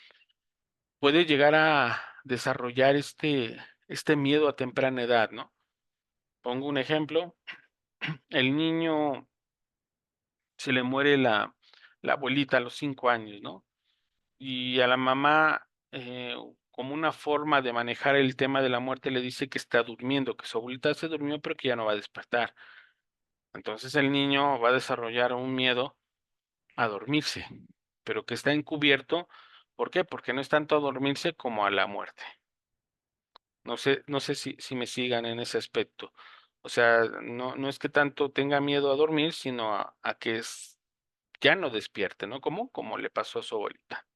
puede llegar a desarrollar este miedo a temprana edad, ¿no? Pongo un ejemplo, el niño se le muere la abuelita a los 5 años, ¿no? Y a la mamá, como una forma de manejar el tema de la muerte, le dice que está durmiendo, que su abuelita se durmió, pero que ya no va a despertar. Entonces el niño va a desarrollar un miedo a dormirse, pero que está encubierto. ¿Por qué? Porque no es tanto a dormirse como a la muerte. No sé si me sigan en ese aspecto. O sea, no es que tanto tenga miedo a dormir, sino a que ya no despierte, ¿no? Como le pasó a su abuelita.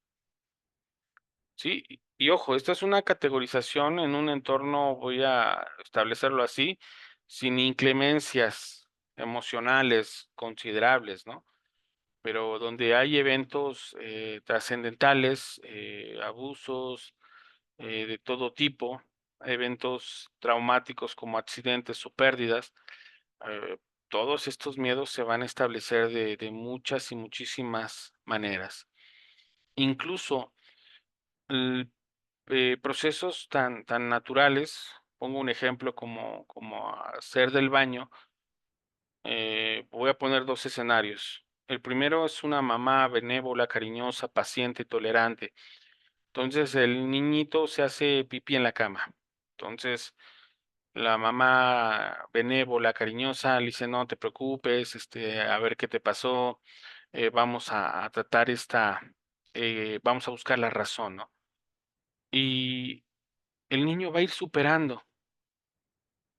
Sí, y ojo, esta es una categorización en un entorno, voy a establecerlo así, sin inclemencias emocionales considerables, ¿no? Pero donde hay eventos trascendentales, abusos de todo tipo, eventos traumáticos como accidentes o pérdidas, eh, todos estos miedos se van a establecer de muchas y muchísimas maneras. Incluso procesos tan naturales, pongo un ejemplo como hacer del baño, voy a poner 2 escenarios. El primero es una mamá benévola, cariñosa, paciente, tolerante. Entonces, el niñito se hace pipí en la cama. Entonces, la mamá benévola, cariñosa, le dice: "No te preocupes, a ver qué te pasó, vamos a tratar vamos a buscar la razón", ¿no? Y el niño va a ir superando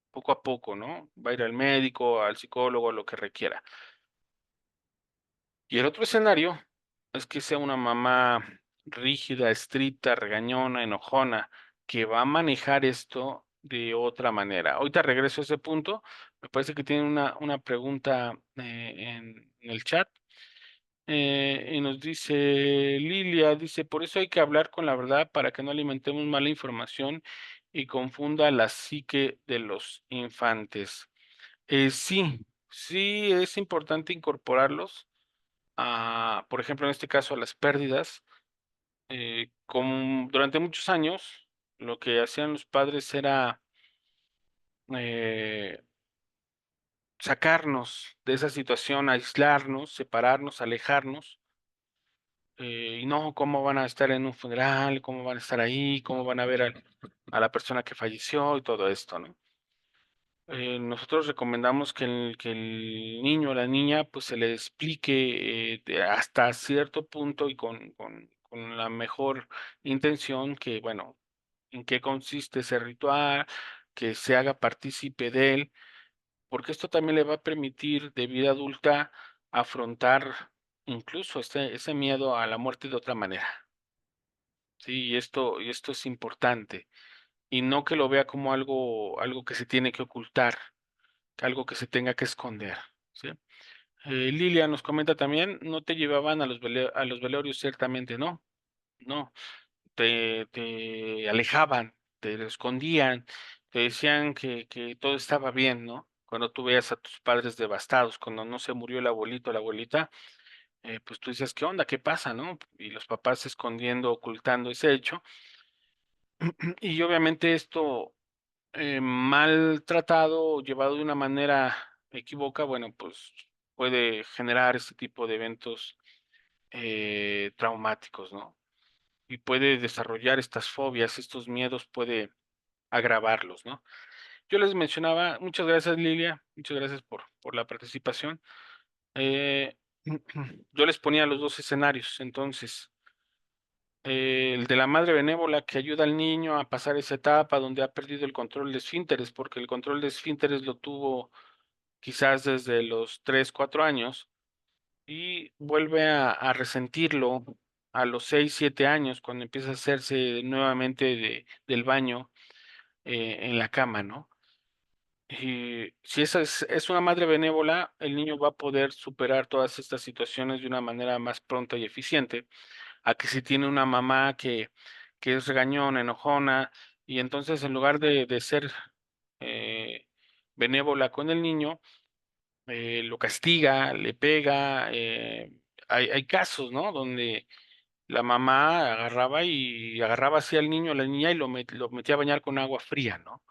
poco a poco, ¿no? Va a ir al médico, al psicólogo, lo que requiera. Y el otro escenario es que sea una mamá rígida, estricta, regañona, enojona, que va a manejar esto de otra manera. Ahorita regreso a ese punto. Me parece que tiene una pregunta en el chat. Y nos dice Lilia, dice, por eso hay que hablar con la verdad para que no alimentemos mala información y confunda la psique de los infantes. Sí, es importante incorporarlos por ejemplo, en este caso, a las pérdidas. Como durante muchos años, lo que hacían los padres era eh, sacarnos de esa situación, aislarnos, separarnos, alejarnos. Y no, ¿cómo van a estar en un funeral? ¿Cómo van a estar ahí? ¿Cómo van a ver a la persona que falleció? Y todo esto, ¿no? Nosotros recomendamos que el niño o la niña, pues, se le explique, hasta cierto punto y con con la mejor intención que, bueno, en qué consiste ese ritual, que se haga partícipe de él, porque esto también le va a permitir de vida adulta afrontar incluso ese miedo a la muerte de otra manera. Sí, y esto es importante, y no que lo vea como algo que se tiene que ocultar, algo que se tenga que esconder, ¿sí? Lilia nos comenta también, no te llevaban a los velorios ciertamente, ¿no? No, te alejaban, te lo escondían, te decían que todo estaba bien, ¿no? Cuando tú veías a tus padres devastados, cuando no se murió el abuelito o la abuelita, pues tú decías: "¿Qué onda? ¿Qué pasa?", ¿no? Y los papás escondiendo, ocultando ese hecho. Y obviamente esto, mal tratado o llevado de una manera equívoca, bueno, pues puede generar este tipo de eventos, traumáticos, ¿no? Y puede desarrollar estas fobias, estos miedos, puede agravarlos, ¿no? Yo les mencionaba, muchas gracias, Lilia, muchas gracias por la participación. Eh, yo les ponía los 2 escenarios, entonces, el de la madre benévola que ayuda al niño a pasar esa etapa donde ha perdido el control de esfínteres, porque el control de esfínteres lo tuvo quizás desde los 3, 4 años, y vuelve a resentirlo a los 6, 7 años, cuando empieza a hacerse nuevamente del baño, en la cama, ¿no? Y si esa es una madre benévola, el niño va a poder superar todas estas situaciones de una manera más pronta y eficiente, a que si tiene una mamá que es regañona, enojona, y entonces en lugar de ser, eh, benévola con el niño, lo castiga, le pega, hay casos, ¿no?, donde la mamá agarraba así al niño, a la niña, y lo metía a bañar con agua fría, ¿no?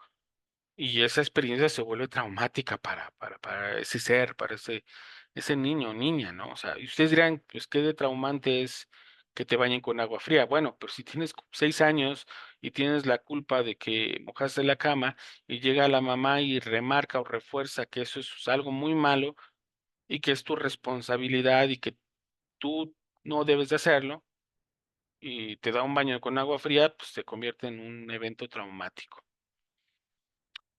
Y esa experiencia se vuelve traumática para ese ser, para ese niño o niña, ¿no? O sea, y ustedes dirán, pues, ¿qué de traumante es que te bañen con agua fría? Bueno, pero si tienes 6 años y tienes la culpa de que mojaste la cama, y llega la mamá y remarca o refuerza que eso es algo muy malo, y que es tu responsabilidad, y que tú no debes de hacerlo, y te da un baño con agua fría, pues, se convierte en un evento traumático.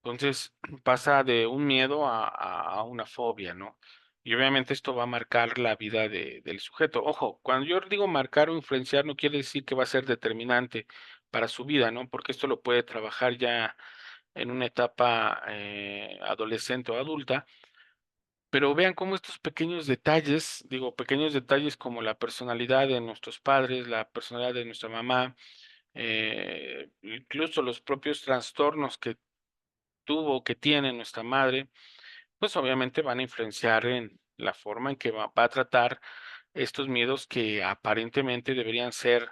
Entonces, pasa de un miedo a una fobia, ¿no? Y obviamente esto va a marcar la vida del sujeto. Ojo, cuando yo digo marcar o influenciar, no quiere decir que va a ser determinante para su vida, ¿no? Porque esto lo puede trabajar ya en una etapa, adolescente o adulta, pero vean cómo estos pequeños detalles, digo, pequeños detalles como la personalidad de nuestros padres, la personalidad de nuestra mamá, incluso los propios trastornos que tuvo, que tiene nuestra madre, pues obviamente van a influenciar en la forma en que va a tratar estos miedos que aparentemente deberían ser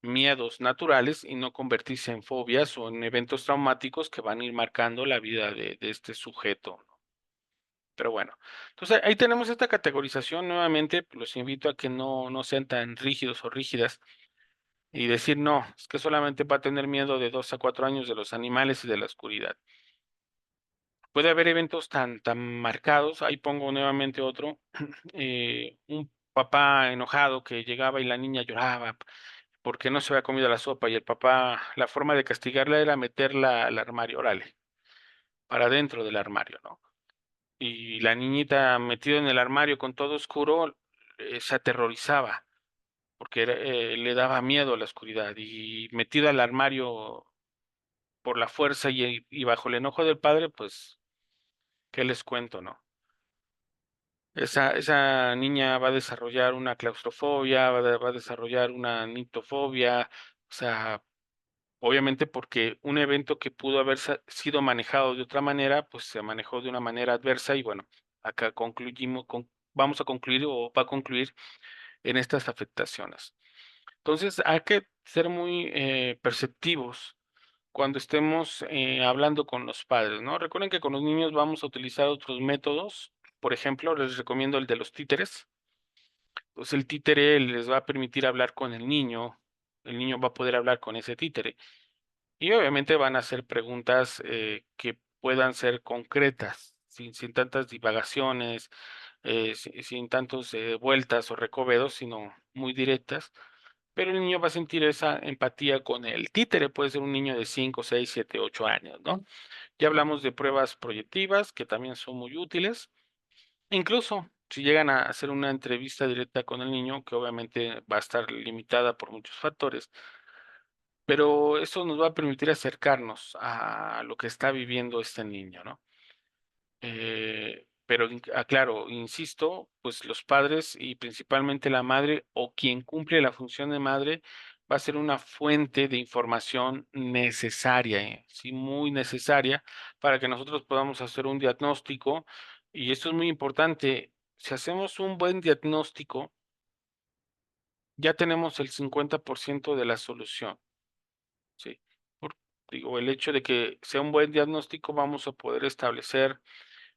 miedos naturales y no convertirse en fobias o en eventos traumáticos que van a ir marcando la vida de este sujeto, ¿no? Pero bueno, entonces ahí tenemos esta categorización. Nuevamente, los invito a que no sean tan rígidos o rígidas y decir, no, es que solamente va a tener miedo de 2 a 4 años de los animales y de la oscuridad. Puede haber eventos tan marcados, ahí pongo nuevamente otro, un papá enojado que llegaba y la niña lloraba porque no se había comido la sopa, y el papá, la forma de castigarla era meterla al armario, órale, para dentro del armario, ¿no? Y la niñita metida en el armario con todo oscuro, se aterrorizaba, porque le daba miedo la oscuridad, y metida al armario por la fuerza y bajo el enojo del padre, pues, ¿qué les cuento, no? Esa niña va a desarrollar una claustrofobia, va a desarrollar una nitofobia, o sea, obviamente porque un evento que pudo haber sido manejado de otra manera, pues se manejó de una manera adversa y bueno, acá vamos a concluir o va a concluir en estas afectaciones. Entonces, hay que ser muy perceptivos cuando estemos hablando con los padres, ¿no? Recuerden que con los niños vamos a utilizar otros métodos. Por ejemplo, les recomiendo el de los títeres. Pues el títere les va a permitir hablar con el niño va a poder hablar con ese títere. Y obviamente van a hacer preguntas que puedan ser concretas, sin tantas divagaciones, sin tantos vueltas o recovedos, sino muy directas. pero el niño va a sentir esa empatía con el títere, puede ser un niño de 5, 6, 7, 8 años, ¿no? Ya hablamos de pruebas proyectivas, que también son muy útiles. Incluso si llegan a hacer una entrevista directa con el niño, que obviamente va a estar limitada por muchos factores, pero eso nos va a permitir acercarnos a lo que está viviendo este niño, ¿no? Pero aclaro, insisto, pues los padres y principalmente la madre o quien cumple la función de madre va a ser una fuente de información necesaria, sí, muy necesaria para que nosotros podamos hacer un diagnóstico. Y esto es muy importante. Si hacemos un buen diagnóstico, ya tenemos el 50% de la solución, ¿sí? Por, digo, el hecho de que sea un buen diagnóstico, vamos a poder establecer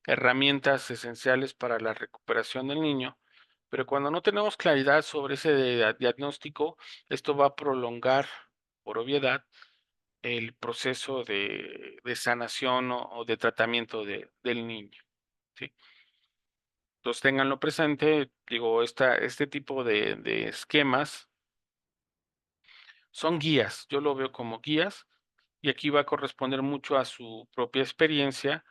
herramientas esenciales para la recuperación del niño, pero cuando no tenemos claridad sobre ese diagnóstico, esto va a prolongar, por obviedad, el proceso de sanación o de tratamiento del niño, ¿sí? Entonces, ténganlo presente, digo, este tipo de esquemas son guías, yo lo veo como guías, y aquí va a corresponder mucho a su propia experiencia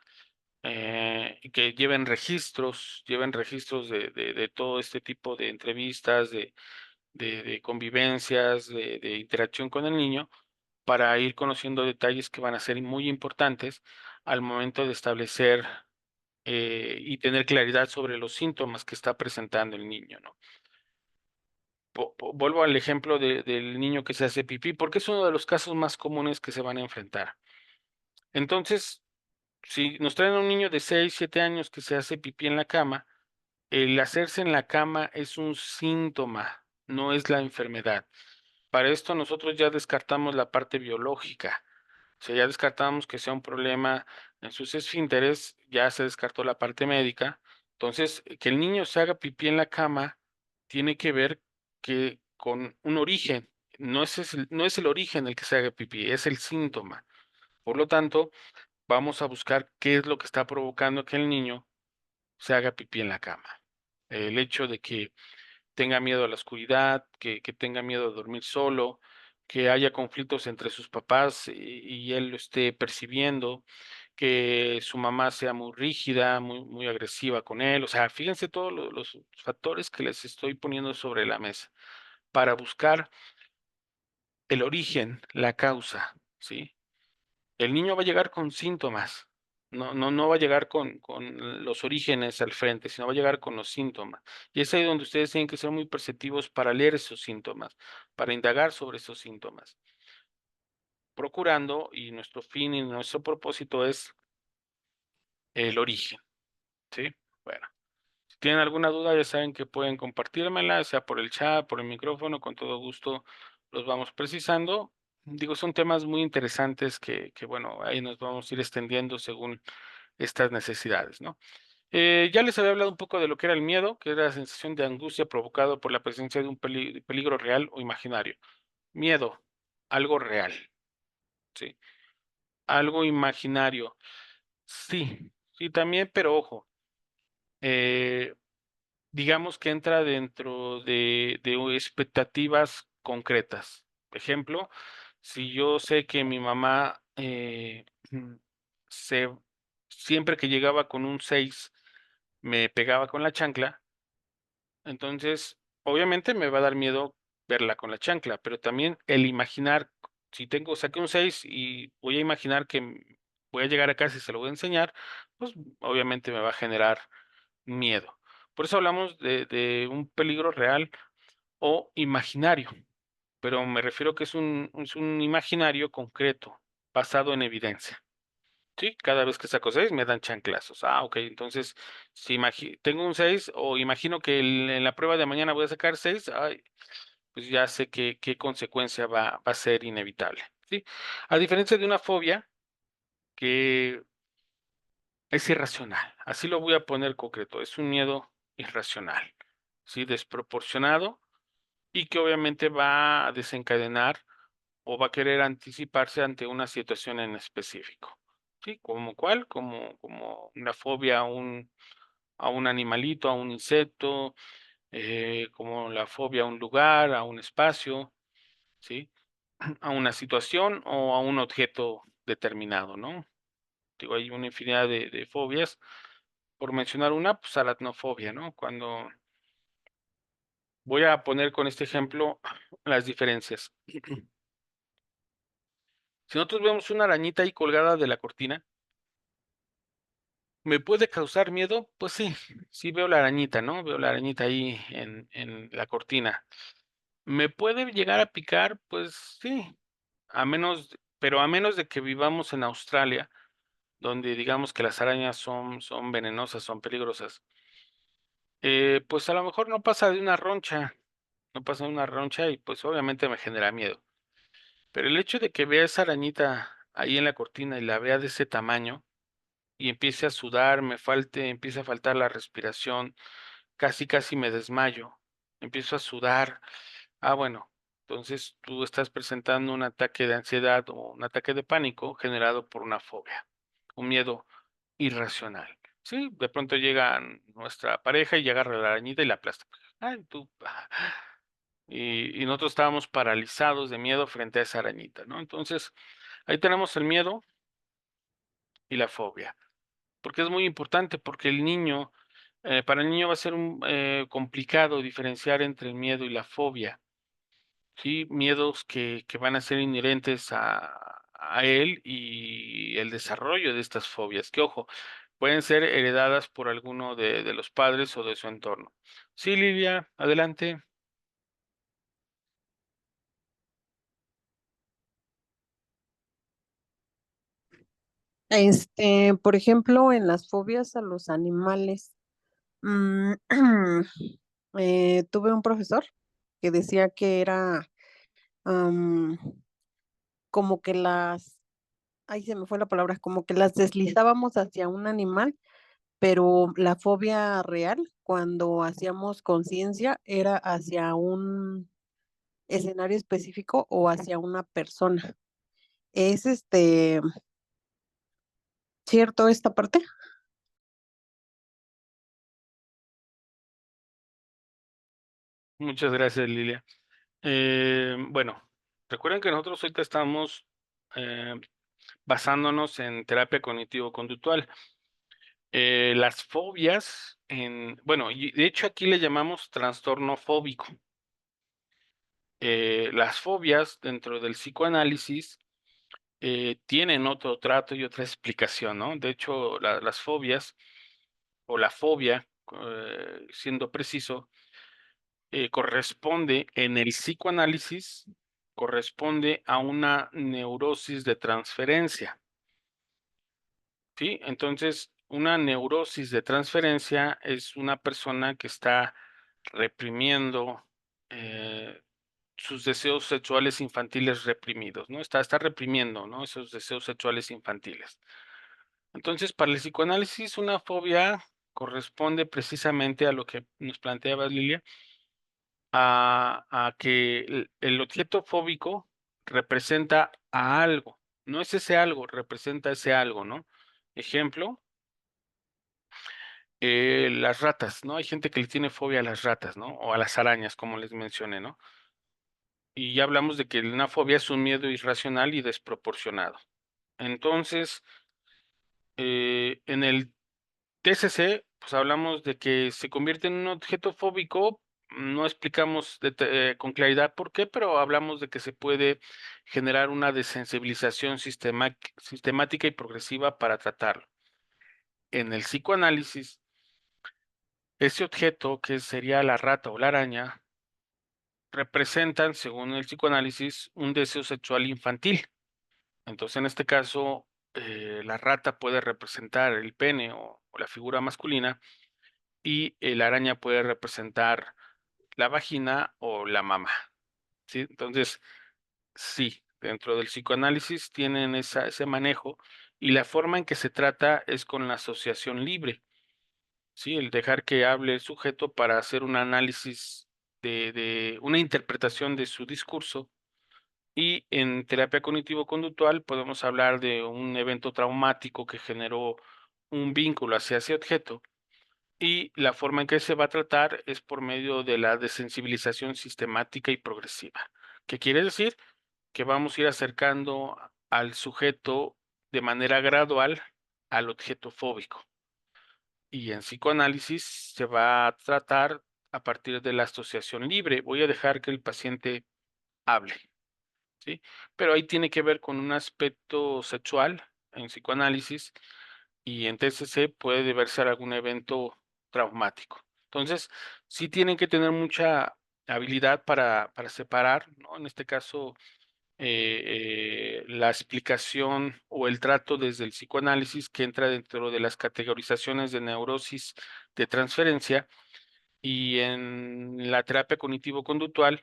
y que lleven registros de todo este tipo de entrevistas, de convivencias, de interacción con el niño, para ir conociendo detalles que van a ser muy importantes al momento de establecer y tener claridad sobre los síntomas que está presentando el niño, ¿no? Vuelvo al ejemplo del niño que se hace pipí, porque es uno de los casos más comunes que se van a enfrentar. Entonces, si nos traen a un niño de 6, 7 años que se hace pipí en la cama, el hacerse en la cama es un síntoma, no es la enfermedad. Para esto nosotros ya descartamos la parte biológica, o sea, ya descartamos que sea un problema en sus esfínteres, ya se descartó la parte médica. Entonces, que el niño se haga pipí en la cama tiene que ver que con un origen, no es el origen el que se haga pipí, es el síntoma. Por lo tanto, vamos a buscar qué es lo que está provocando que el niño se haga pipí en la cama. El hecho de que tenga miedo a la oscuridad, que tenga miedo de dormir solo, que haya conflictos entre sus papás y él lo esté percibiendo, que su mamá sea muy rígida, muy agresiva con él. O sea, fíjense todos los factores que les estoy poniendo sobre la mesa para buscar el origen, la causa, ¿sí? El niño va a llegar con síntomas, no va a llegar con los orígenes al frente, sino va a llegar con los síntomas. Y es ahí donde ustedes tienen que ser muy perceptivos para leer esos síntomas, para indagar sobre esos síntomas, procurando, y nuestro fin y nuestro propósito es el origen, ¿sí? Bueno, si tienen alguna duda, ya saben que pueden compartírmela, sea por el chat, por el micrófono, con todo gusto los vamos precisando. Digo, son temas muy interesantes que bueno, ahí nos vamos a ir extendiendo según estas necesidades, ¿no? Ya les había hablado un poco de lo que era el miedo, que era la sensación de angustia provocado por la presencia de un peligro real o imaginario. Miedo, algo real, ¿sí? Algo imaginario, sí, sí también, pero ojo, eh, digamos que entra dentro de expectativas concretas. Ejemplo, si yo sé que mi mamá se, siempre que llegaba con un 6 me pegaba con la chancla. Entonces, obviamente me va a dar miedo verla con la chancla, pero también el imaginar, si saqué un 6 y voy a imaginar que voy a llegar a casa y se lo voy a enseñar, pues obviamente me va a generar miedo. Por eso hablamos de un peligro real o imaginario, pero me refiero que es un imaginario concreto, basado en evidencia. Sí, cada vez que saco 6 me dan chanclazos. Ah, okey, entonces, si tengo un 6 o imagino que en la prueba de mañana voy a sacar 6, ay, pues ya sé qué consecuencia va a ser inevitable, ¿sí? A diferencia de una fobia que es irracional, así lo voy a poner concreto, es un miedo irracional, ¿sí? Desproporcionado y que obviamente va a desencadenar o va a querer anticiparse ante una situación en específico. ¿Sí? ¿Como cuál? Como una fobia a un animalito, a un insecto, como la fobia a un lugar, a un espacio. ¿sí? A una situación o a un objeto determinado, ¿no? Digo, hay una infinidad de fobias. Por mencionar una, pues, aracnofobia, ¿no? Cuando voy a poner con este ejemplo las diferencias. Si nosotros vemos una arañita ahí colgada de la cortina, ¿me puede causar miedo? Pues sí, sí veo la arañita, ¿no? Veo la arañita ahí en la cortina. ¿Me puede llegar a picar? Pues sí, pero a menos de que vivamos en Australia, donde digamos que las arañas son venenosas, son peligrosas, pues a lo mejor no pasa de una roncha, no pasa de una roncha y pues obviamente me genera miedo. Pero el hecho de que vea esa arañita ahí en la cortina y la vea de ese tamaño y empiece a sudar, empiece a faltar la respiración, casi me desmayo, empiezo a sudar. Bueno, entonces tú estás presentando un ataque de ansiedad o un ataque de pánico generado por una fobia, un miedo irracional. Sí, de pronto llega nuestra pareja y agarra la arañita y la aplasta. Ay, tú. Y nosotros estábamos paralizados de miedo frente a esa arañita, ¿no? Entonces, ahí tenemos el miedo y la fobia, porque es muy importante, porque para el niño va a ser complicado diferenciar entre el miedo y la fobia, ¿sí? Miedos que van a ser inherentes a él y el desarrollo de estas fobias, que ojo, pueden ser heredadas por alguno de los padres o de su entorno. Sí, Lilia, adelante. Por ejemplo, en las fobias a los animales, mm, tuve un profesor que decía que era am, como que ahí se me fue la palabra, como que las deslizábamos hacia un animal, pero la fobia real, cuando hacíamos conciencia, era hacia un escenario específico o hacia una persona. ¿Es cierto esta parte? Muchas gracias, Lilia. Bueno, recuerden que nosotros ahorita estamos eh, basándonos en terapia cognitivo-conductual. Las fobias, bueno, y de hecho aquí le llamamos trastorno fóbico. Las fobias dentro del psicoanálisis tienen otro trato y otra explicación, ¿no? De hecho, las fobias o la fobia, siendo preciso, corresponde en el psicoanálisis, corresponde a una neurosis de transferencia, ¿sí? Entonces, una neurosis de transferencia es una persona que está reprimiendo eh, sus deseos sexuales infantiles reprimidos, ¿no? Está reprimiendo, ¿no? Esos deseos sexuales infantiles. Entonces, para el psicoanálisis, una fobia corresponde precisamente a lo que nos planteaba Lilia, a que el objeto fóbico representa a algo, no es ese algo, representa ese algo, ¿no? Ejemplo, las ratas, ¿no? Hay gente que le tiene fobia a las ratas, ¿no? O a las arañas, como les mencioné, ¿no? Y ya hablamos de que una fobia es un miedo irracional y desproporcionado. Entonces, en el TCC, pues hablamos de que se convierte en un objeto fóbico, no explicamos con claridad por qué, pero hablamos de que se puede generar una desensibilización sistemática y progresiva para tratarlo. En el psicoanálisis, ese objeto, que sería la rata o la araña, representan, según el psicoanálisis, un deseo sexual infantil. Entonces, en este caso, la rata puede representar el pene o la figura masculina y la araña puede representar la vagina o la mama, ¿sí? Entonces, sí, dentro del psicoanálisis tienen ese manejo y la forma en que se trata es con la asociación libre, ¿sí? El dejar que hable el sujeto para hacer un análisis de una interpretación de su discurso. Y en terapia cognitivo-conductual podemos hablar de un evento traumático que generó un vínculo hacia ese objeto y la forma en que se va a tratar es por medio de la desensibilización sistemática y progresiva. ¿Qué quiere decir? Que vamos a ir acercando al sujeto de manera gradual al objeto fóbico. Y en psicoanálisis se va a tratar a partir de la asociación libre. Voy a dejar que el paciente hable, ¿sí? Pero ahí tiene que ver con un aspecto sexual en psicoanálisis y en TCC puede deberse a algún evento traumático. Entonces, sí tienen que tener mucha habilidad para separar, ¿no? En este caso, la explicación o el trato desde el psicoanálisis que entra dentro de las categorizaciones de neurosis de transferencia y en la terapia cognitivo-conductual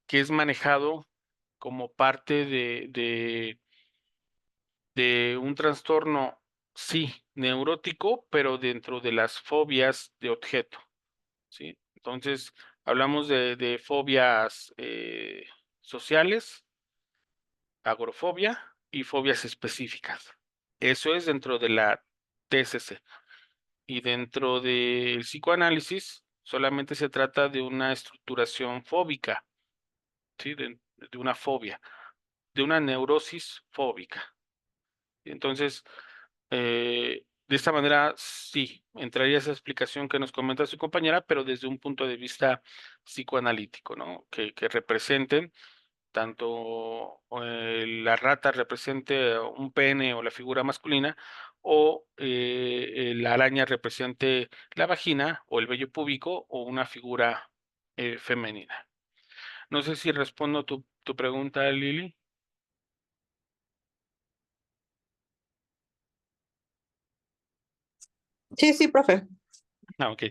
que es manejado como parte de un trastorno, sí, neurótico, pero dentro de las fobias de objeto, ¿sí? Entonces, hablamos de fobias sociales, agorafobia y fobias específicas. Eso es dentro de la TCC. Y dentro del psicoanálisis solamente se trata de una estructuración fóbica, ¿sí? De una fobia, de una neurosis fóbica. Entonces, de esta manera sí, entraría esa explicación que nos comenta su compañera, pero desde un punto de vista psicoanalítico, ¿no? Que representen tanto la rata represente un pene o la figura masculina, o la araña represente la vagina o el vello púbico o una figura femenina. No sé si respondo tu pregunta, Lili. Sí, sí, profe. Ah, ok.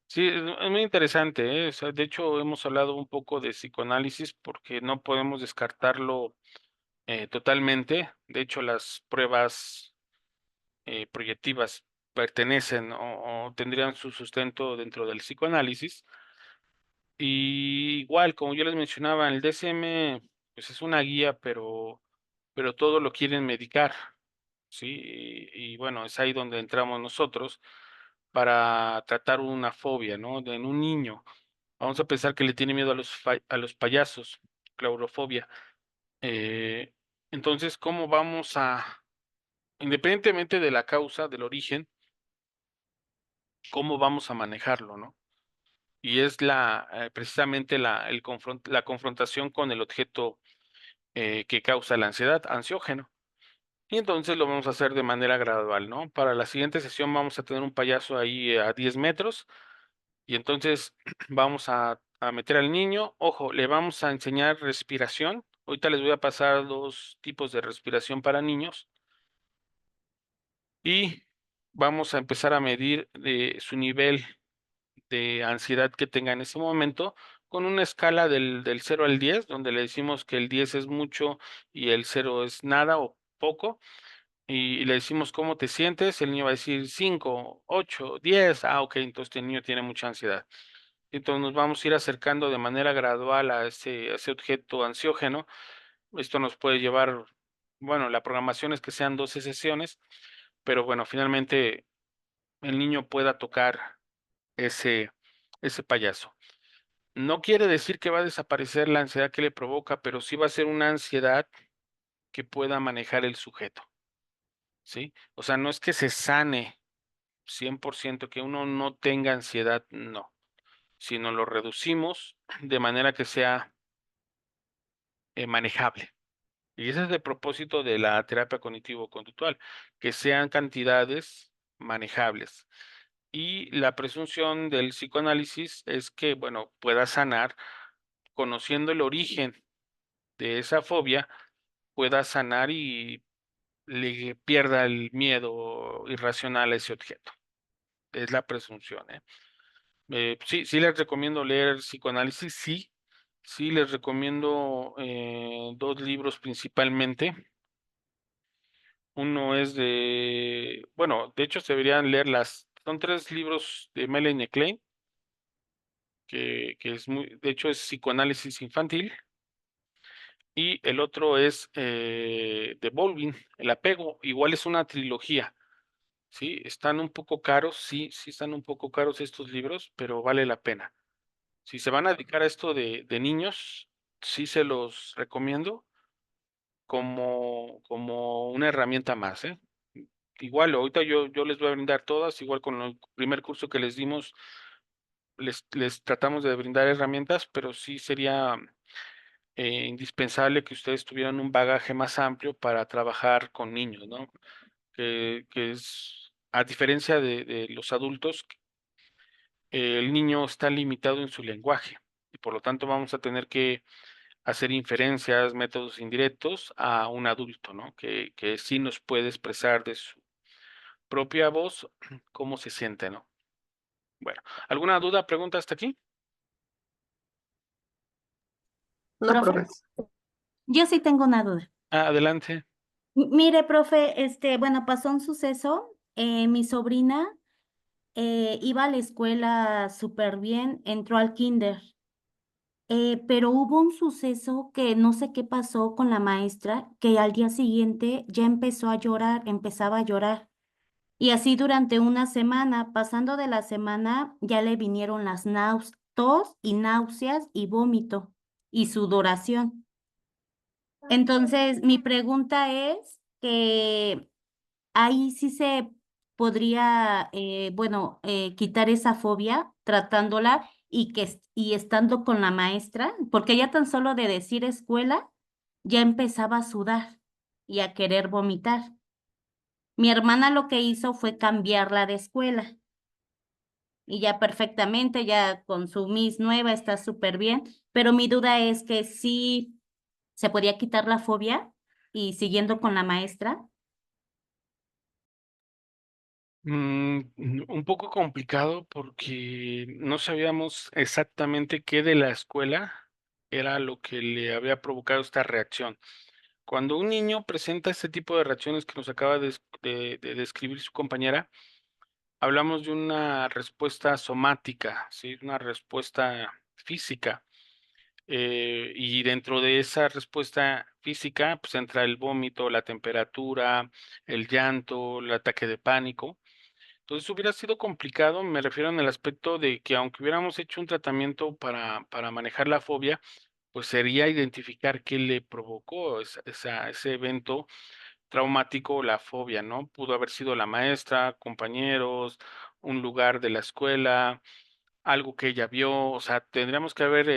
Sí, es muy interesante, ¿eh? O sea, de hecho, hemos hablado un poco de psicoanálisis porque no podemos descartarlo totalmente. De hecho, las pruebas proyectivas pertenecen o tendrían su sustento dentro del psicoanálisis. Y igual, como yo les mencionaba, el DSM pues es una guía, pero todo lo quieren medicar, ¿sí? Y bueno, es ahí donde entramos nosotros para tratar una fobia, ¿no? En un niño. Vamos a pensar que le tiene miedo a los payasos, claurofobia. Eh, entonces, ¿cómo vamos independientemente de la causa, del origen, cómo vamos a manejarlo, ¿no? Y es precisamente la confrontación con el objeto que causa la ansiedad, ansiógeno. Y entonces lo vamos a hacer de manera gradual, ¿no? Para la siguiente sesión vamos a tener un payaso ahí a 10 metros y entonces vamos a meter al niño. Ojo, le vamos a enseñar respiración. Ahorita les voy a pasar 2 tipos de respiración para niños y vamos a empezar a medir su nivel de ansiedad que tenga en ese momento con una escala del 0 al 10, donde le decimos que el 10 es mucho y el 0 es nada o poco, y le decimos cómo te sientes, el niño va a decir 5, 8, 10, ok, entonces el niño tiene mucha ansiedad. Entonces nos vamos a ir acercando de manera gradual a ese objeto ansiógeno. Esto nos puede llevar, bueno, la programación es que sean 12 sesiones, pero bueno, finalmente el niño pueda tocar ese, ese payaso. No quiere decir que va a desaparecer la ansiedad que le provoca, pero sí va a ser una ansiedad que pueda manejar el sujeto, ¿sí? O sea, no es que se sane 100%, que uno no tenga ansiedad, no, sino lo reducimos de manera que sea manejable. Y ese es el propósito de la terapia cognitivo-conductual, que sean cantidades manejables. Y la presunción del psicoanálisis es que, bueno, pueda sanar conociendo el origen de esa fobia, pueda sanar y le pierda el miedo irracional a ese objeto. Es la presunción, ¿eh? Sí, sí les recomiendo leer psicoanálisis, sí. Sí les recomiendo 2 libros principalmente. Uno es bueno, de hecho se deberían leer son 3 libros de Melanie Klein, que es de hecho es psicoanálisis infantil. Y el otro es de Baldwin, El apego, igual es una trilogía, ¿sí? Están un poco caros, sí, sí están un poco caros estos libros, pero vale la pena. Si se van a dedicar a esto de niños, sí se los recomiendo como una herramienta más, ¿eh? Igual, ahorita yo les voy a brindar todas, igual con el primer curso que les dimos, les tratamos de brindar herramientas, pero sí sería indispensable que ustedes tuvieran un bagaje más amplio para trabajar con niños, ¿no? Que es, a diferencia de los adultos, el niño está limitado en su lenguaje y por lo tanto vamos a tener que hacer inferencias, métodos indirectos a un adulto, ¿no? Que sí nos puede expresar de su propia voz cómo se siente, ¿no? Bueno, ¿alguna duda, pregunta hasta aquí? No, ¿Profe? profe. Yo sí tengo una duda. Adelante. Mire, profe, bueno, pasó un suceso. Mi sobrina iba a la escuela súper bien, entró al kinder, pero hubo un suceso que no sé qué pasó con la maestra, que al día siguiente ya empezó a llorar, empezaba a llorar. Y así durante una semana, pasando de la semana, ya le vinieron las tos y náuseas y vómito y sudoración. Entonces, mi pregunta es que ahí sí se podría, bueno, quitar esa fobia tratándola y estando con la maestra, porque ya tan solo de decir escuela, ya empezaba a sudar y a querer vomitar. Mi hermana lo que hizo fue cambiarla de escuela y ya perfectamente, ya con su Miss nueva está súper bien, pero mi duda es que sí se podía quitar la fobia y siguiendo con la maestra. Un poco complicado porque no sabíamos exactamente qué de la escuela era lo que le había provocado esta reacción. Cuando un niño presenta este tipo de reacciones que nos acaba de describir su compañera, hablamos de una respuesta somática, ¿sí? Una respuesta física. Y dentro de esa respuesta física, pues entra el vómito, la temperatura, el llanto, el ataque de pánico. Entonces hubiera sido complicado, me refiero en el aspecto de que aunque hubiéramos hecho un tratamiento para manejar la fobia, pues sería identificar qué le provocó ese evento traumático, la fobia, ¿no? Pudo haber sido la maestra, compañeros, un lugar de la escuela, algo que ella vio, o sea, tendríamos que haber,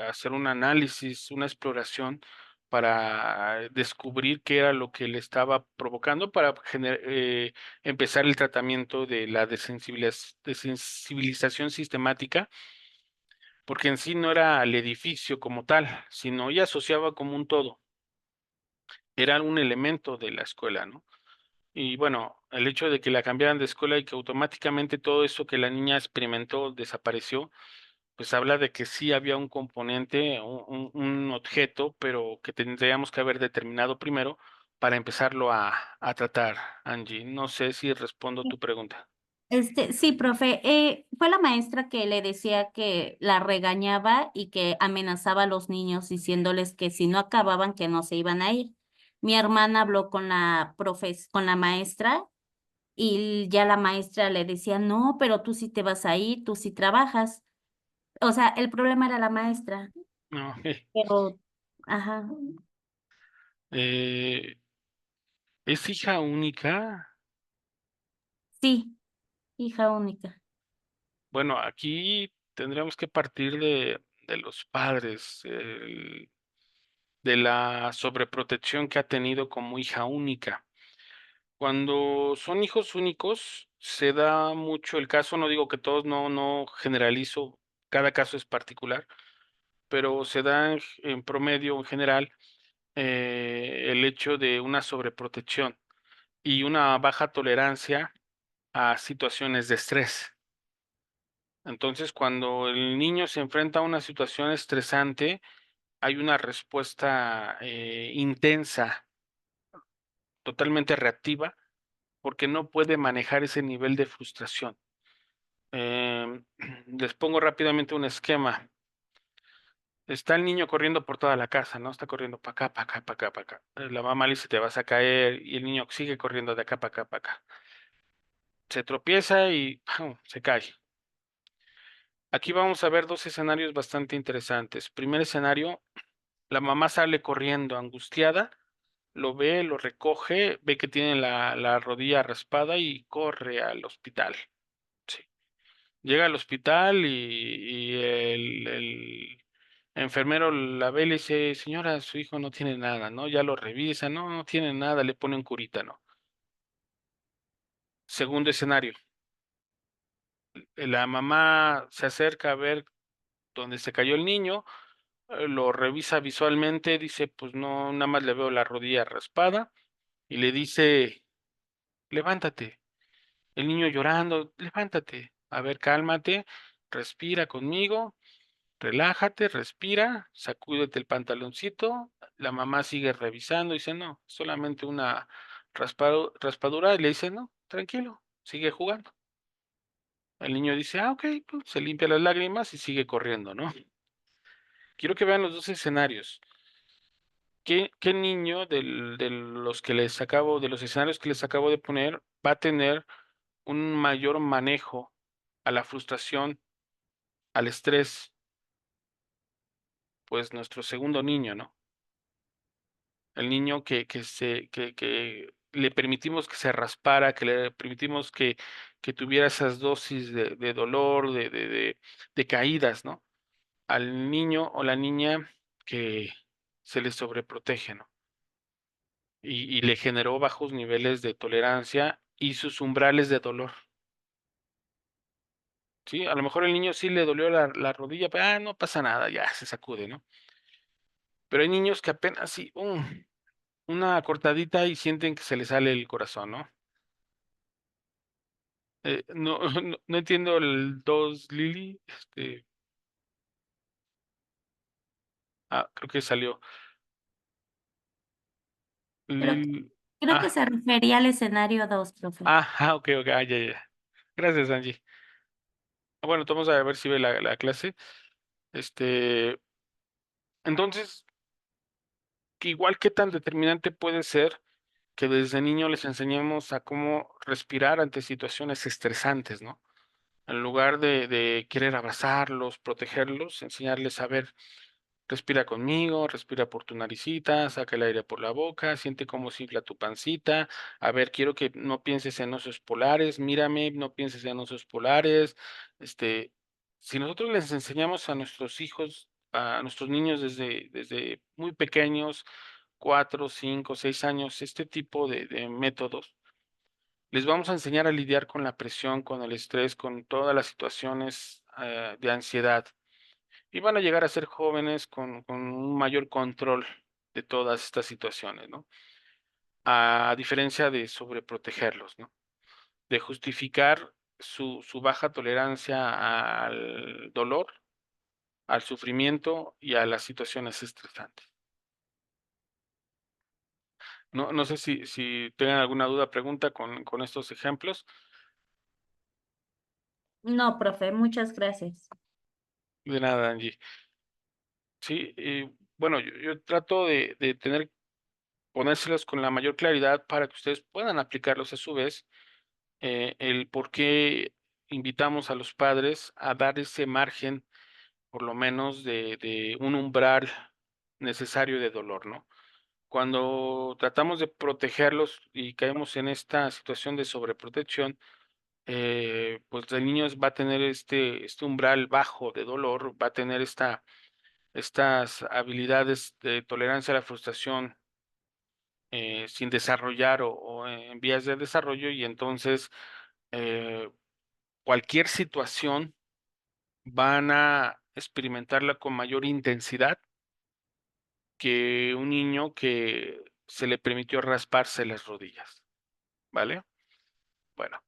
hacer un análisis, una exploración para descubrir qué era lo que le estaba provocando para empezar el tratamiento de la desensibilización sistemática, porque en sí no era el edificio como tal, sino ella asociaba como un todo, era un elemento de la escuela, ¿no? Y bueno, el hecho de que la cambiaran de escuela y que automáticamente todo eso que la niña experimentó desapareció, pues habla de que sí había un componente, un objeto, pero que tendríamos que haber determinado primero para empezarlo a tratar, Angie. No sé si respondo tu pregunta. Sí, profe, fue la maestra que le decía que la regañaba y que amenazaba a los niños diciéndoles que si no acababan que no se iban a ir. Mi hermana habló con con la maestra y ya la maestra le decía, no, pero tú sí te vas a ir, tú sí trabajas. O sea, el problema era la maestra, No, pero, ajá, eh, ¿es hija única? sí, hija única. Bueno, aquí tendríamos que partir de los padres, de la sobreprotección que ha tenido como hija única. Cuando son hijos únicos, se da mucho el caso, no digo que todos, no generalizo, cada caso es particular, pero se da en promedio, en general, el hecho de una sobreprotección y una baja tolerancia a situaciones de estrés. Entonces, cuando el niño se enfrenta a una situación estresante, hay una respuesta intensa, totalmente reactiva, porque no puede manejar ese nivel de frustración. Em, les pongo rápidamente un esquema. Está el niño corriendo por toda la casa, ¿no? Está corriendo para acá, para acá, para acá, para acá. La mamá le dice, te vas a caer, y el niño sigue corriendo de acá para acá, para acá. Se tropieza y ¡pum! Se cae. Aquí vamos a ver dos escenarios bastante interesantes. Primer escenario, la mamá sale corriendo angustiada, lo ve, lo recoge, ve que tiene la rodilla raspada y corre al hospital. Sí. Llega al hospital y el enfermero la ve y le dice, señora, su hijo no tiene nada, ¿no? Ya lo revisa, no, no tiene nada, le pone un curita, ¿no? Segundo escenario, la mamá se acerca a ver dónde se cayó el niño, lo revisa visualmente, dice, pues no, nada más le veo la rodilla raspada y le dice, levántate. El niño llorando, levántate, a ver, cálmate, respira conmigo, relájate, respira, sacúdete el pantaloncito. La mamá sigue revisando, dice, no, solamente una raspadura, y le dice, no, tranquilo, sigue jugando. El niño dice, ah, ok, pues, se limpia las lágrimas y sigue corriendo, ¿no? Quiero que vean los dos escenarios. ¿Qué niño de los que les acabo, de los escenarios que les acabo de poner, va a tener un mayor manejo a la frustración, al estrés? Pues nuestro segundo niño, ¿no? El niño que le permitimos que se raspara, que le permitimos que tuviera esas dosis de dolor, de caídas, ¿no? Al niño o la niña que se le sobreprotege, ¿no? Y le generó bajos niveles de tolerancia y sus umbrales de dolor. Sí, a lo mejor el niño sí le dolió la rodilla, pero no pasa nada, ya se sacude, ¿no? Pero hay niños que apenas sí, una cortadita y sienten que se les sale el corazón, ¿no? No, no entiendo el 2 Lili, creo que salió. Creo, Lil- creo que ah, se refería al escenario 2, profe. ok, ya, ya. Gracias, Angie. Bueno, vamos a ver si ve la clase. Este, entonces, que igual qué tan determinante puede ser que desde niño les enseñemos a cómo respirar ante situaciones estresantes, ¿no? En lugar de querer abrazarlos, protegerlos, enseñarles a ver, respira conmigo, respira por tu naricita, saca el aire por la boca, siente cómo se infla tu pancita. A ver, quiero que no pienses en osos polares, mírame, no pienses en osos polares. Este, si nosotros les enseñamos a nuestros hijos, a nuestros niños desde muy pequeños, 4, 5, 6 años, este tipo de métodos, les vamos a enseñar a lidiar con la presión, con el estrés, con todas las situaciones de ansiedad. Y van a llegar a ser jóvenes con un mayor control de todas estas situaciones, ¿no? A diferencia de sobreprotegerlos, ¿no? De justificar su baja tolerancia al dolor, al sufrimiento y a las situaciones estresantes. No sé si tengan alguna duda, pregunta con estos ejemplos. No, profe, muchas gracias. De nada, Angie. Sí, bueno, yo trato de ponérselos con la mayor claridad para que ustedes puedan aplicarlos a su vez. El por qué invitamos a los padres a dar ese margen, por lo menos, de un umbral necesario de dolor, ¿no? Cuando tratamos de protegerlos y caemos en esta situación de sobreprotección, pues el niño va a tener este umbral bajo de dolor, va a tener estas habilidades de tolerancia a la frustración sin desarrollar o en vías de desarrollo, y entonces eh, cualquier situación van a experimentarla con mayor intensidad que un niño que se le permitió rasparse las rodillas, ¿vale? Bueno,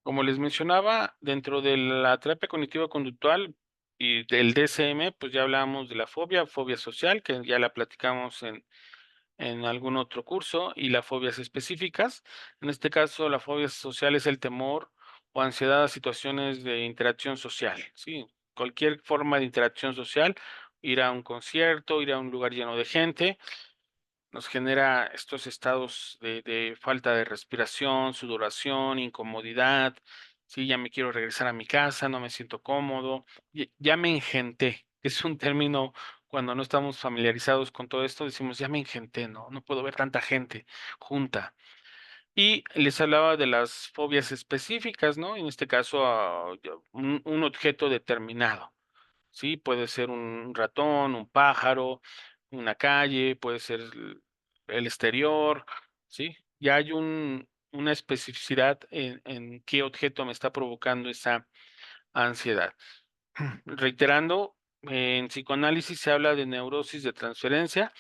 como les mencionaba, dentro de la terapia cognitivo-conductual y del DSM, pues ya hablamos de la fobia social, que ya la platicamos en algún otro curso, y las fobias específicas. En este caso, la fobia social es el temor o ansiedad a situaciones de interacción social, ¿sí? Cualquier forma de interacción social, ir a un concierto, ir a un lugar lleno de gente, nos genera estos estados de falta de respiración, sudoración, incomodidad. Sí, ya me quiero regresar a mi casa, no me siento cómodo, ya me engenté. Es un término cuando no estamos familiarizados con todo esto, decimos, ya me engenté, no puedo ver tanta gente junta. Y les hablaba de las fobias específicas, ¿no? En este caso, un objeto determinado. Sí, puede ser un ratón, un pájaro, una calle, puede ser el exterior, ¿sí? Ya hay una especificidad en qué objeto me está provocando esa ansiedad. Reiterando, en psicoanálisis se habla de neurosis de transferencia.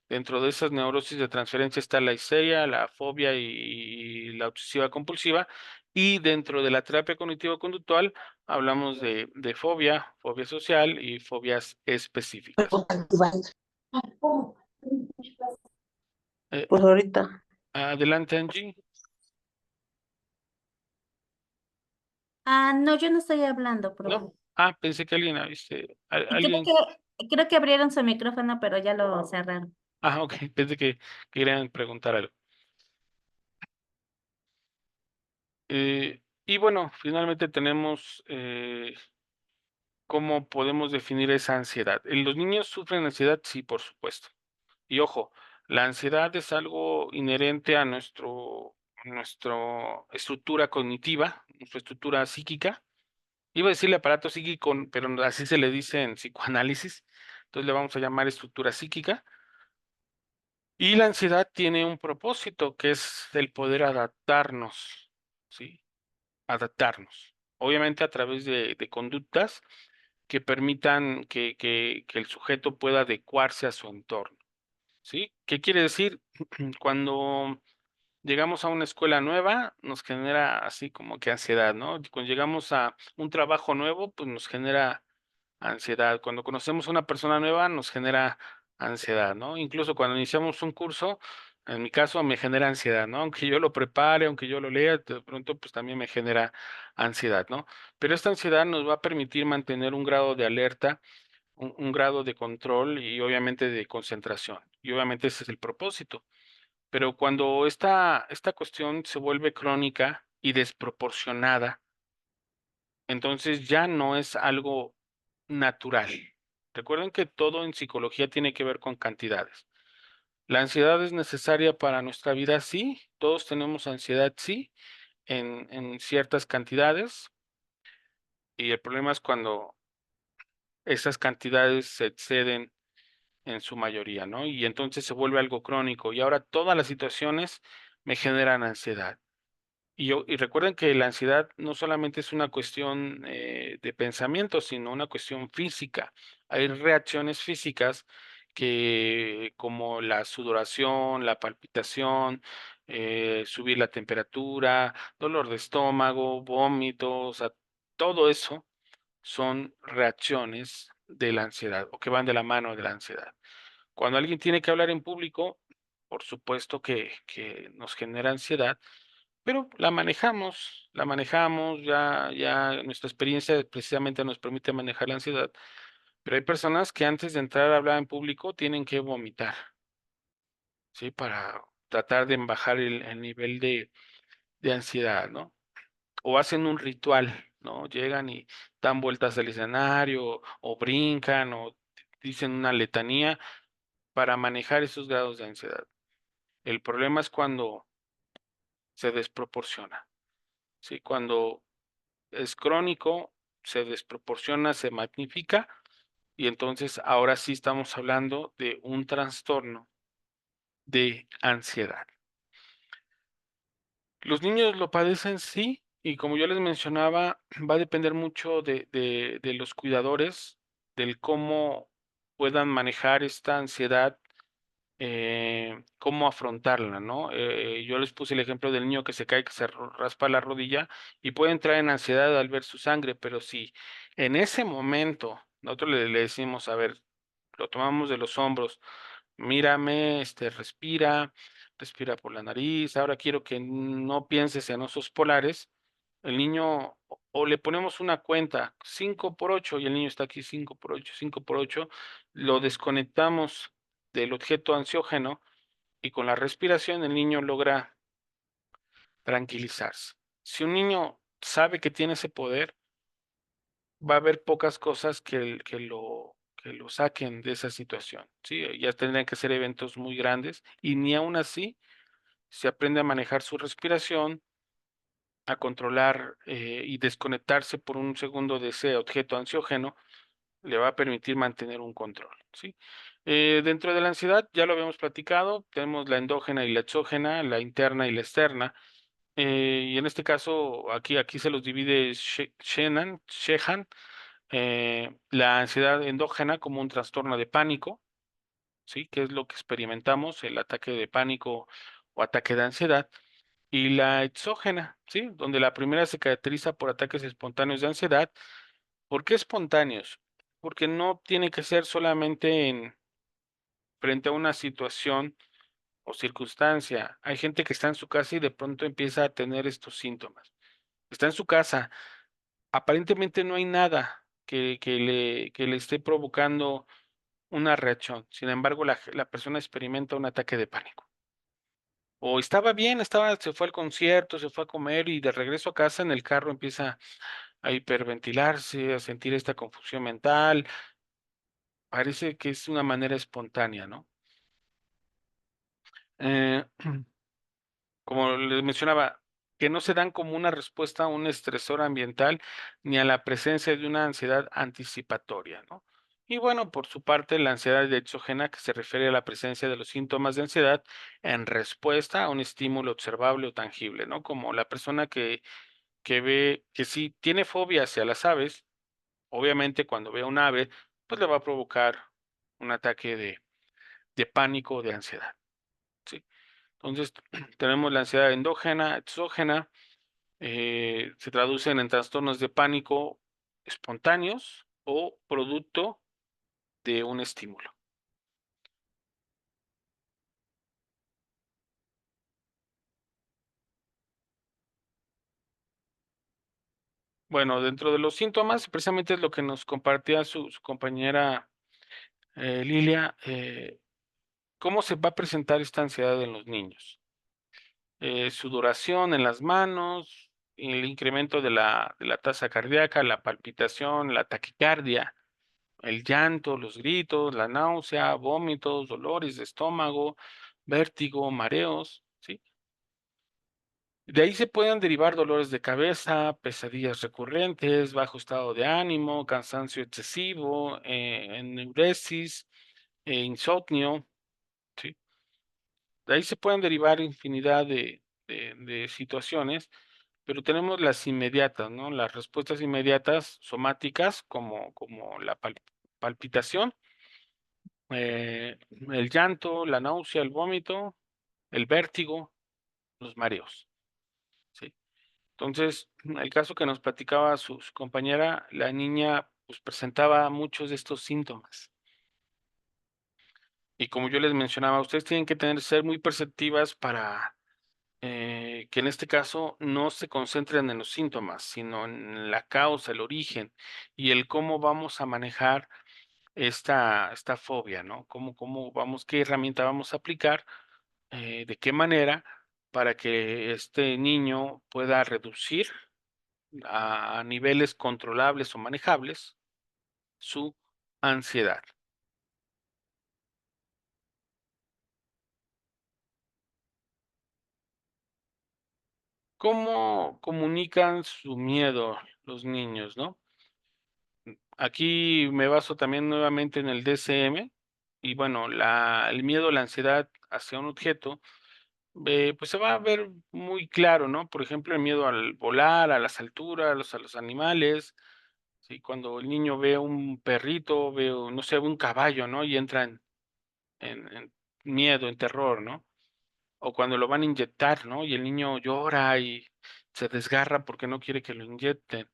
Dentro de esas neurosis de transferencia está la histeria, la fobia y la obsesiva compulsiva. Y dentro de la terapia cognitivo-conductual hablamos de fobia social y fobias específicas. Eh, Pues ahorita. adelante, Angie. No, yo no estoy hablando, profe. ¿No? Ah, pensé que alguien, Creo alguien. creo que abrieron su micrófono, pero ya lo cerraron. Ah, ok, pensé que querían preguntar algo. Y bueno, finalmente tenemos cómo podemos definir esa ansiedad. ¿Los niños sufren ansiedad? Sí, por supuesto. Y ojo, la ansiedad es algo inherente a nuestra estructura cognitiva, nuestra estructura psíquica. Iba a decirle aparato psíquico, pero así se le dice en psicoanálisis. Entonces le vamos a llamar estructura psíquica. Y la ansiedad tiene un propósito, que es el poder adaptarnos, ¿sí? Adaptarnos. Obviamente a través de conductas que permitan que el sujeto pueda adecuarse a su entorno, ¿sí? ¿Qué quiere decir? Cuando llegamos a una escuela nueva, nos genera así como que ansiedad, ¿no? Cuando llegamos a un trabajo nuevo, pues nos genera ansiedad. Cuando conocemos a una persona nueva, nos genera ansiedad, ¿no? Incluso cuando iniciamos un curso, en mi caso me genera ansiedad, ¿no? Aunque yo lo prepare, aunque yo lo lea, de pronto pues también me genera ansiedad, ¿no? Pero esta ansiedad nos va a permitir mantener un grado de alerta, un grado de control y obviamente de concentración. Y obviamente ese es el propósito. Pero cuando esta cuestión se vuelve crónica y desproporcionada, entonces ya no es algo natural. Recuerden que todo en psicología tiene que ver con cantidades. La ansiedad es necesaria para nuestra vida, sí. Todos tenemos ansiedad, sí, en ciertas cantidades. Y el problema es cuando esas cantidades se exceden en su mayoría, ¿no? Y entonces se vuelve algo crónico. Y ahora todas las situaciones me generan ansiedad. Y recuerden que la ansiedad no solamente es una cuestión de pensamiento, sino una cuestión física. Hay reacciones físicas que, como la sudoración, la palpitación, subir la temperatura, dolor de estómago, vómitos, o sea, todo eso son reacciones de la ansiedad o que van de la mano de la ansiedad. Cuando alguien tiene que hablar en público, por supuesto que nos genera ansiedad, pero la manejamos, ya nuestra experiencia precisamente nos permite manejar la ansiedad. Pero hay personas que antes de entrar a hablar en público tienen que vomitar, ¿sí? Para tratar de bajar el nivel de ansiedad, ¿no? O hacen un ritual, ¿no? Llegan y dan vueltas al escenario, o brincan, o dicen una letanía para manejar esos grados de ansiedad. El problema es cuando se desproporciona, ¿sí? Cuando es crónico, se desproporciona, se magnifica y entonces ahora sí estamos hablando de un trastorno de ansiedad. Los niños lo padecen, sí, y como yo les mencionaba, va a depender mucho de los cuidadores, del cómo puedan manejar esta ansiedad, cómo afrontarla, ¿no? Yo les puse el ejemplo del niño que se cae, que se raspa la rodilla y puede entrar en ansiedad al ver su sangre, pero si en ese momento nosotros le decimos, a ver, lo tomamos de los hombros, mírame, respira por la nariz, ahora quiero que no pienses en osos polares, el niño, o le ponemos una cuenta, 5 por 8 y el niño está aquí 5 por 8, 5 por 8, lo desconectamos del objeto ansiógeno y con la respiración el niño logra tranquilizarse. Si un niño sabe que tiene ese poder, va a haber pocas cosas que lo saquen de esa situación, ¿sí? Ya tendrían que ser eventos muy grandes y ni aún así se aprende a manejar su respiración, a controlar y desconectarse por un segundo de ese objeto ansiógeno, le va a permitir mantener un control, ¿sí? Dentro de la ansiedad, ya lo habíamos platicado, tenemos la endógena y la exógena, la interna y la externa. Y en este caso, aquí se los divide Shehan, la ansiedad endógena como un trastorno de pánico, ¿sí? Que es lo que experimentamos, el ataque de pánico o ataque de ansiedad, y la exógena, ¿sí? Donde la primera se caracteriza por ataques espontáneos de ansiedad. ¿Por qué espontáneos? Porque no tiene que ser solamente frente a una situación o circunstancia. Hay gente que está en su casa y de pronto empieza a tener estos síntomas. Está en su casa, aparentemente no hay nada que le esté provocando una reacción. Sin embargo, la persona experimenta un ataque de pánico. O estaba bien, se fue al concierto, se fue a comer y de regreso a casa en el carro empieza a hiperventilarse, a sentir esta confusión mental. Parece que es una manera espontánea, ¿no? Eh, como les mencionaba, que no se dan como una respuesta a un estresor ambiental ni a la presencia de una ansiedad anticipatoria, ¿no? Y bueno, por su parte, la ansiedad exógena, que se refiere a la presencia de los síntomas de ansiedad en respuesta a un estímulo observable o tangible, ¿no? Como la persona que ve que si tiene fobia hacia las aves, obviamente cuando ve un ave, pues le va a provocar un ataque de pánico o de ansiedad, ¿sí? Entonces, tenemos la ansiedad endógena, exógena, se traducen en trastornos de pánico espontáneos o producto de un estímulo. Bueno, dentro de los síntomas, precisamente es lo que nos compartía su compañera Lilia, cómo se va a presentar esta ansiedad en los niños. Sudoración en las manos, el incremento de la tasa cardíaca, la palpitación, la taquicardia, el llanto, los gritos, la náusea, vómitos, dolores de estómago, vértigo, mareos, ¿sí? De ahí se pueden derivar dolores de cabeza, pesadillas recurrentes, bajo estado de ánimo, cansancio excesivo, enuresis, insomnio, ¿sí? De ahí se pueden derivar infinidad de situaciones, pero tenemos las inmediatas, ¿no? Las respuestas inmediatas somáticas, como la palpitación, el llanto, la náusea, el vómito, el vértigo, los mareos, ¿sí? Entonces, el caso que nos platicaba su compañera, la niña pues presentaba muchos de estos síntomas. Y como yo les mencionaba, ustedes tienen que ser muy perceptivas para que en este caso no se concentren en los síntomas, sino en la causa, el origen y el cómo vamos a manejar esta fobia, ¿no? Cómo vamos, qué herramienta vamos a aplicar, de qué manera para que este niño pueda reducir a niveles controlables o manejables su ansiedad. ¿Cómo comunican su miedo los niños, no? Aquí me baso también nuevamente en el DCM y bueno, el miedo, la ansiedad hacia un objeto, pues se va a ver muy claro, ¿no? Por ejemplo, el miedo al volar, a las alturas, a los animales, ¿sí? Cuando el niño ve un perrito, no sé, un caballo, ¿no? Y entra en miedo, en terror, ¿no? O cuando lo van a inyectar, ¿no? Y el niño llora y se desgarra porque no quiere que lo inyecten.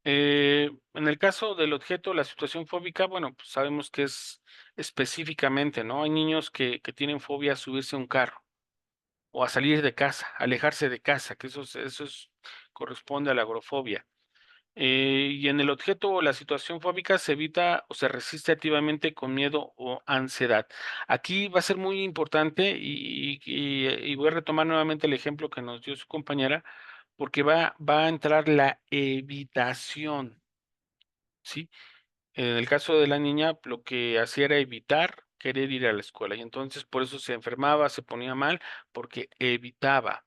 En el caso del objeto, la situación fóbica, bueno, pues sabemos que es específicamente, ¿no? Hay niños que tienen fobia a subirse a un carro o a salir de casa, alejarse de casa, que corresponde a la agrofobia. Y en el objeto o la situación fóbica se evita o se resiste activamente con miedo o ansiedad. Aquí va a ser muy importante y voy a retomar nuevamente el ejemplo que nos dio su compañera, porque va a entrar la evitación, ¿sí? En el caso de la niña, lo que hacía era evitar querer ir a la escuela y entonces por eso se enfermaba, se ponía mal, porque evitaba.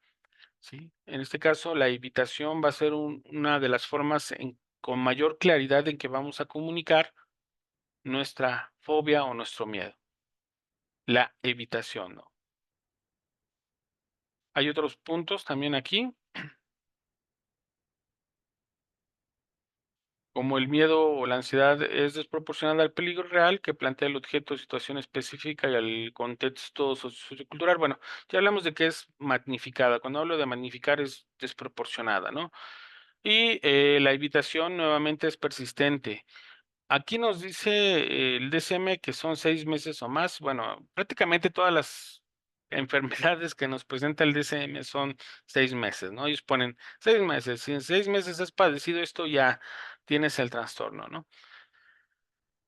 ¿Sí? En este caso, la evitación va a ser una de las formas con mayor claridad en que vamos a comunicar nuestra fobia o nuestro miedo. La evitación, ¿no? Hay otros puntos también aquí, como el miedo o la ansiedad es desproporcionada al peligro real que plantea el objeto, situación específica y al contexto sociocultural. Bueno, ya hablamos de que es magnificada. Cuando hablo de magnificar es desproporcionada, ¿no? Y la evitación nuevamente es persistente. Aquí nos dice el DSM que son 6 meses o más. Bueno, prácticamente todas las enfermedades que nos presenta el DSM son 6 meses, ¿no? Ellos ponen 6 meses. Si en 6 meses has padecido esto, ya tienes el trastorno, ¿no?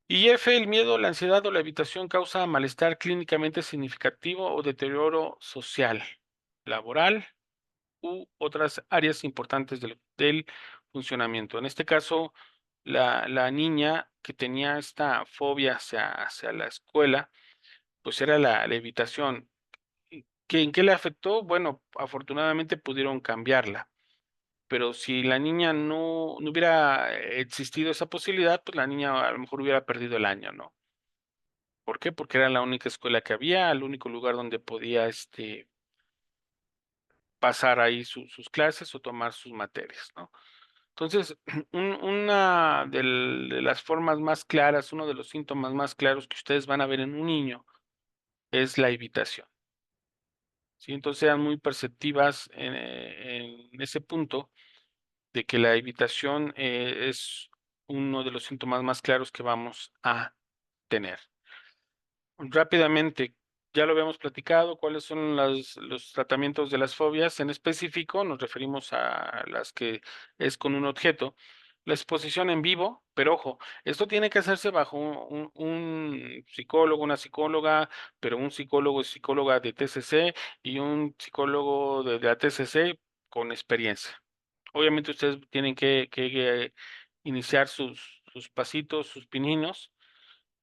Y F, el miedo, la ansiedad o la evitación causa malestar clínicamente significativo o deterioro social, laboral u otras áreas importantes del funcionamiento. En este caso, la niña que tenía esta fobia hacia la escuela, pues era la evitación. ¿En qué le afectó? Bueno, afortunadamente pudieron cambiarla, pero si la niña no hubiera existido esa posibilidad, pues la niña a lo mejor hubiera perdido el año, ¿no? ¿Por qué? Porque era la única escuela que había, el único lugar donde podía pasar ahí sus clases o tomar sus materias, ¿no? Entonces, una de las formas más claras, uno de los síntomas más claros que ustedes van a ver en un niño es la evitación, ¿sí? Entonces, sean muy perceptivas en ese punto de que la evitación es uno de los síntomas más claros que vamos a tener. Rápidamente, ya lo habíamos platicado, cuáles son los tratamientos de las fobias. En específico, nos referimos a las que es con un objeto. La exposición en vivo, pero ojo, esto tiene que hacerse bajo un psicólogo, una psicóloga, pero un psicólogo y psicóloga de TCC y un psicólogo de la TCC con experiencia. Obviamente ustedes tienen que iniciar sus pasitos, sus pininos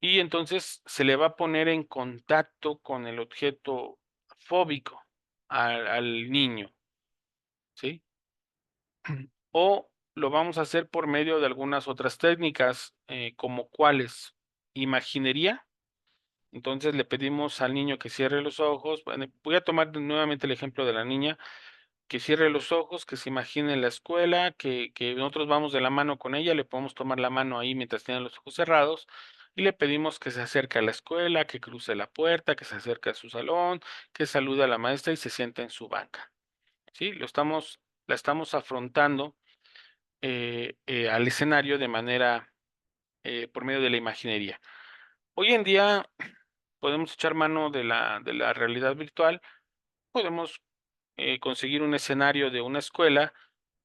y entonces se le va a poner en contacto con el objeto fóbico al niño, ¿sí? O lo vamos a hacer por medio de algunas otras técnicas, como cuáles, imaginería. Entonces le pedimos al niño que cierre los ojos. Bueno, voy a tomar nuevamente el ejemplo de la niña, que cierre los ojos, que se imagine la escuela, que nosotros vamos de la mano con ella, le podemos tomar la mano ahí mientras tiene los ojos cerrados y le pedimos que se acerque a la escuela, que cruce la puerta, que se acerque a su salón, que salude a la maestra y se sienta en su banca. ¿Sí? La estamos afrontando al escenario de manera por medio de la imaginería. Hoy en día podemos echar mano de la realidad virtual, podemos conseguir un escenario de una escuela,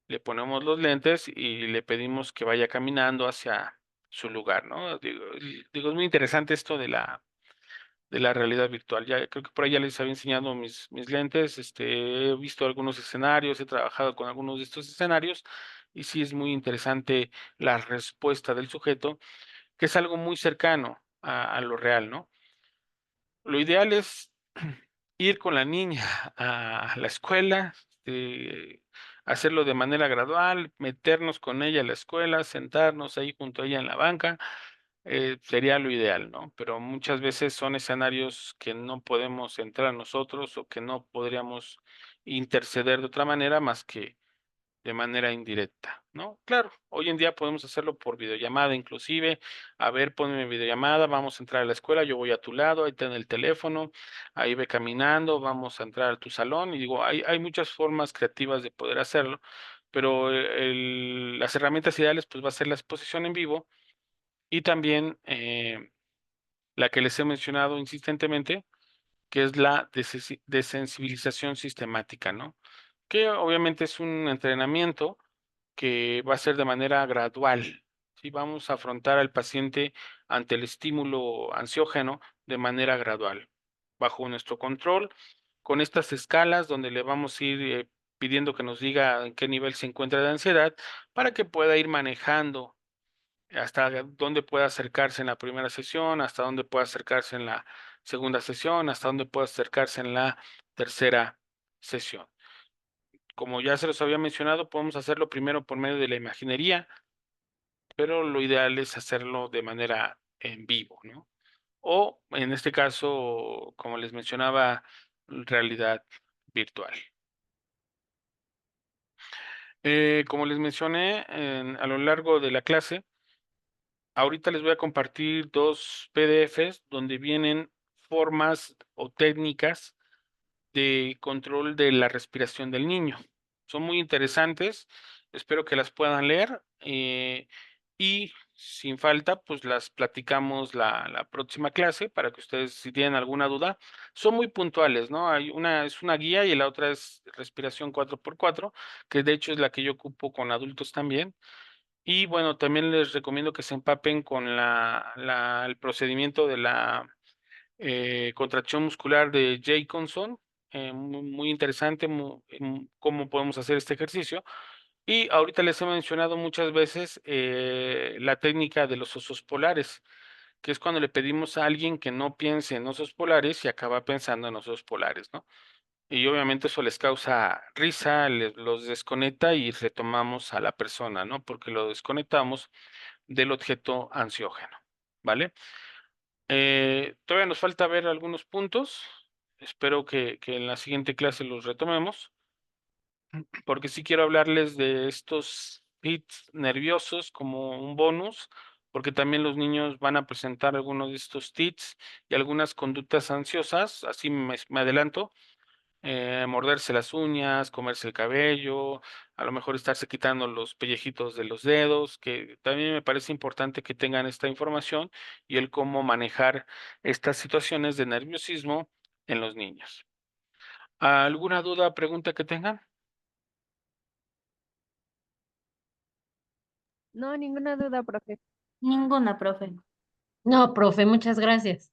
le ponemos los lentes y le pedimos que vaya caminando hacia su lugar, ¿no? Digo, es muy interesante esto de la realidad virtual. Ya creo que por ahí ya les había enseñado mis lentes, he visto algunos escenarios, he trabajado con algunos de estos escenarios y sí es muy interesante la respuesta del sujeto, que es algo muy cercano a lo real, ¿no? Lo ideal es ir con la niña a la escuela, hacerlo de manera gradual, meternos con ella a la escuela, sentarnos ahí junto a ella en la banca, sería lo ideal, ¿no? Pero muchas veces son escenarios que no podemos entrar nosotros o que no podríamos interceder de otra manera más que de manera indirecta, ¿no? Claro, hoy en día podemos hacerlo por videollamada inclusive. A ver, ponme videollamada, vamos a entrar a la escuela, yo voy a tu lado, ahí ten el teléfono, ahí ve caminando, vamos a entrar a tu salón. Y digo, hay muchas formas creativas de poder hacerlo, pero las herramientas ideales pues va a ser la exposición en vivo y también la que les he mencionado insistentemente, que es la desensibilización sistemática, ¿no? Que obviamente es un entrenamiento que va a ser de manera gradual. ¿Sí? Vamos a afrontar al paciente ante el estímulo ansiógeno de manera gradual, bajo nuestro control, con estas escalas donde le vamos a ir pidiendo que nos diga en qué nivel se encuentra de ansiedad para que pueda ir manejando hasta dónde puede acercarse en la primera sesión, hasta dónde puede acercarse en la segunda sesión, hasta dónde puede acercarse en la tercera sesión. Como ya se los había mencionado, podemos hacerlo primero por medio de la imaginería, pero lo ideal es hacerlo de manera en vivo, ¿no? O en este caso, como les mencionaba, realidad virtual. Como les mencioné a lo largo de la clase, ahorita les voy a compartir 2 PDFs donde vienen formas o técnicas de control de la respiración del niño. Son muy interesantes, espero que las puedan leer y sin falta, pues las platicamos la próxima clase para que ustedes, si tienen alguna duda, son muy puntuales, ¿no? Es una guía y la otra es respiración 4x4, que de hecho es la que yo ocupo con adultos también. Y bueno, también les recomiendo que se empapen con el procedimiento de la contracción muscular de Jacobson, muy interesante cómo podemos hacer este ejercicio. Y ahorita les he mencionado muchas veces la técnica de los osos polares, que es cuando le pedimos a alguien que no piense en osos polares y acaba pensando en osos polares, ¿no? Y obviamente eso les causa risa, los desconecta y retomamos a la persona, ¿no? Porque lo desconectamos del objeto ansiógeno, ¿vale? Todavía nos falta ver algunos puntos. Espero que en la siguiente clase los retomemos, porque sí quiero hablarles de estos tics nerviosos como un bonus, porque también los niños van a presentar algunos de estos tics y algunas conductas ansiosas, así me adelanto, morderse las uñas, comerse el cabello, a lo mejor estarse quitando los pellejitos de los dedos, que también me parece importante que tengan esta información y el cómo manejar estas situaciones de nerviosismo en los niños. ¿Alguna duda, pregunta que tengan? No, ninguna duda, profe. Ninguna, profe. No, profe, muchas gracias.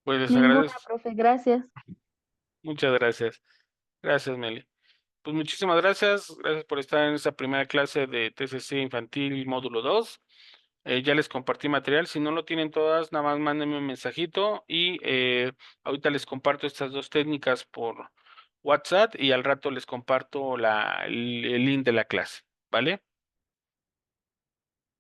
Pues les Ninguna, agradezco. profe, gracias. Muchas gracias. Gracias, Meli. Pues muchísimas gracias. Gracias por estar en esta primera clase de TCC Infantil Módulo 2. Ya les compartí material. Si no lo tienen todas, nada más mándenme un mensajito y ahorita les comparto estas 2 técnicas por WhatsApp y al rato les comparto el link de la clase, ¿vale?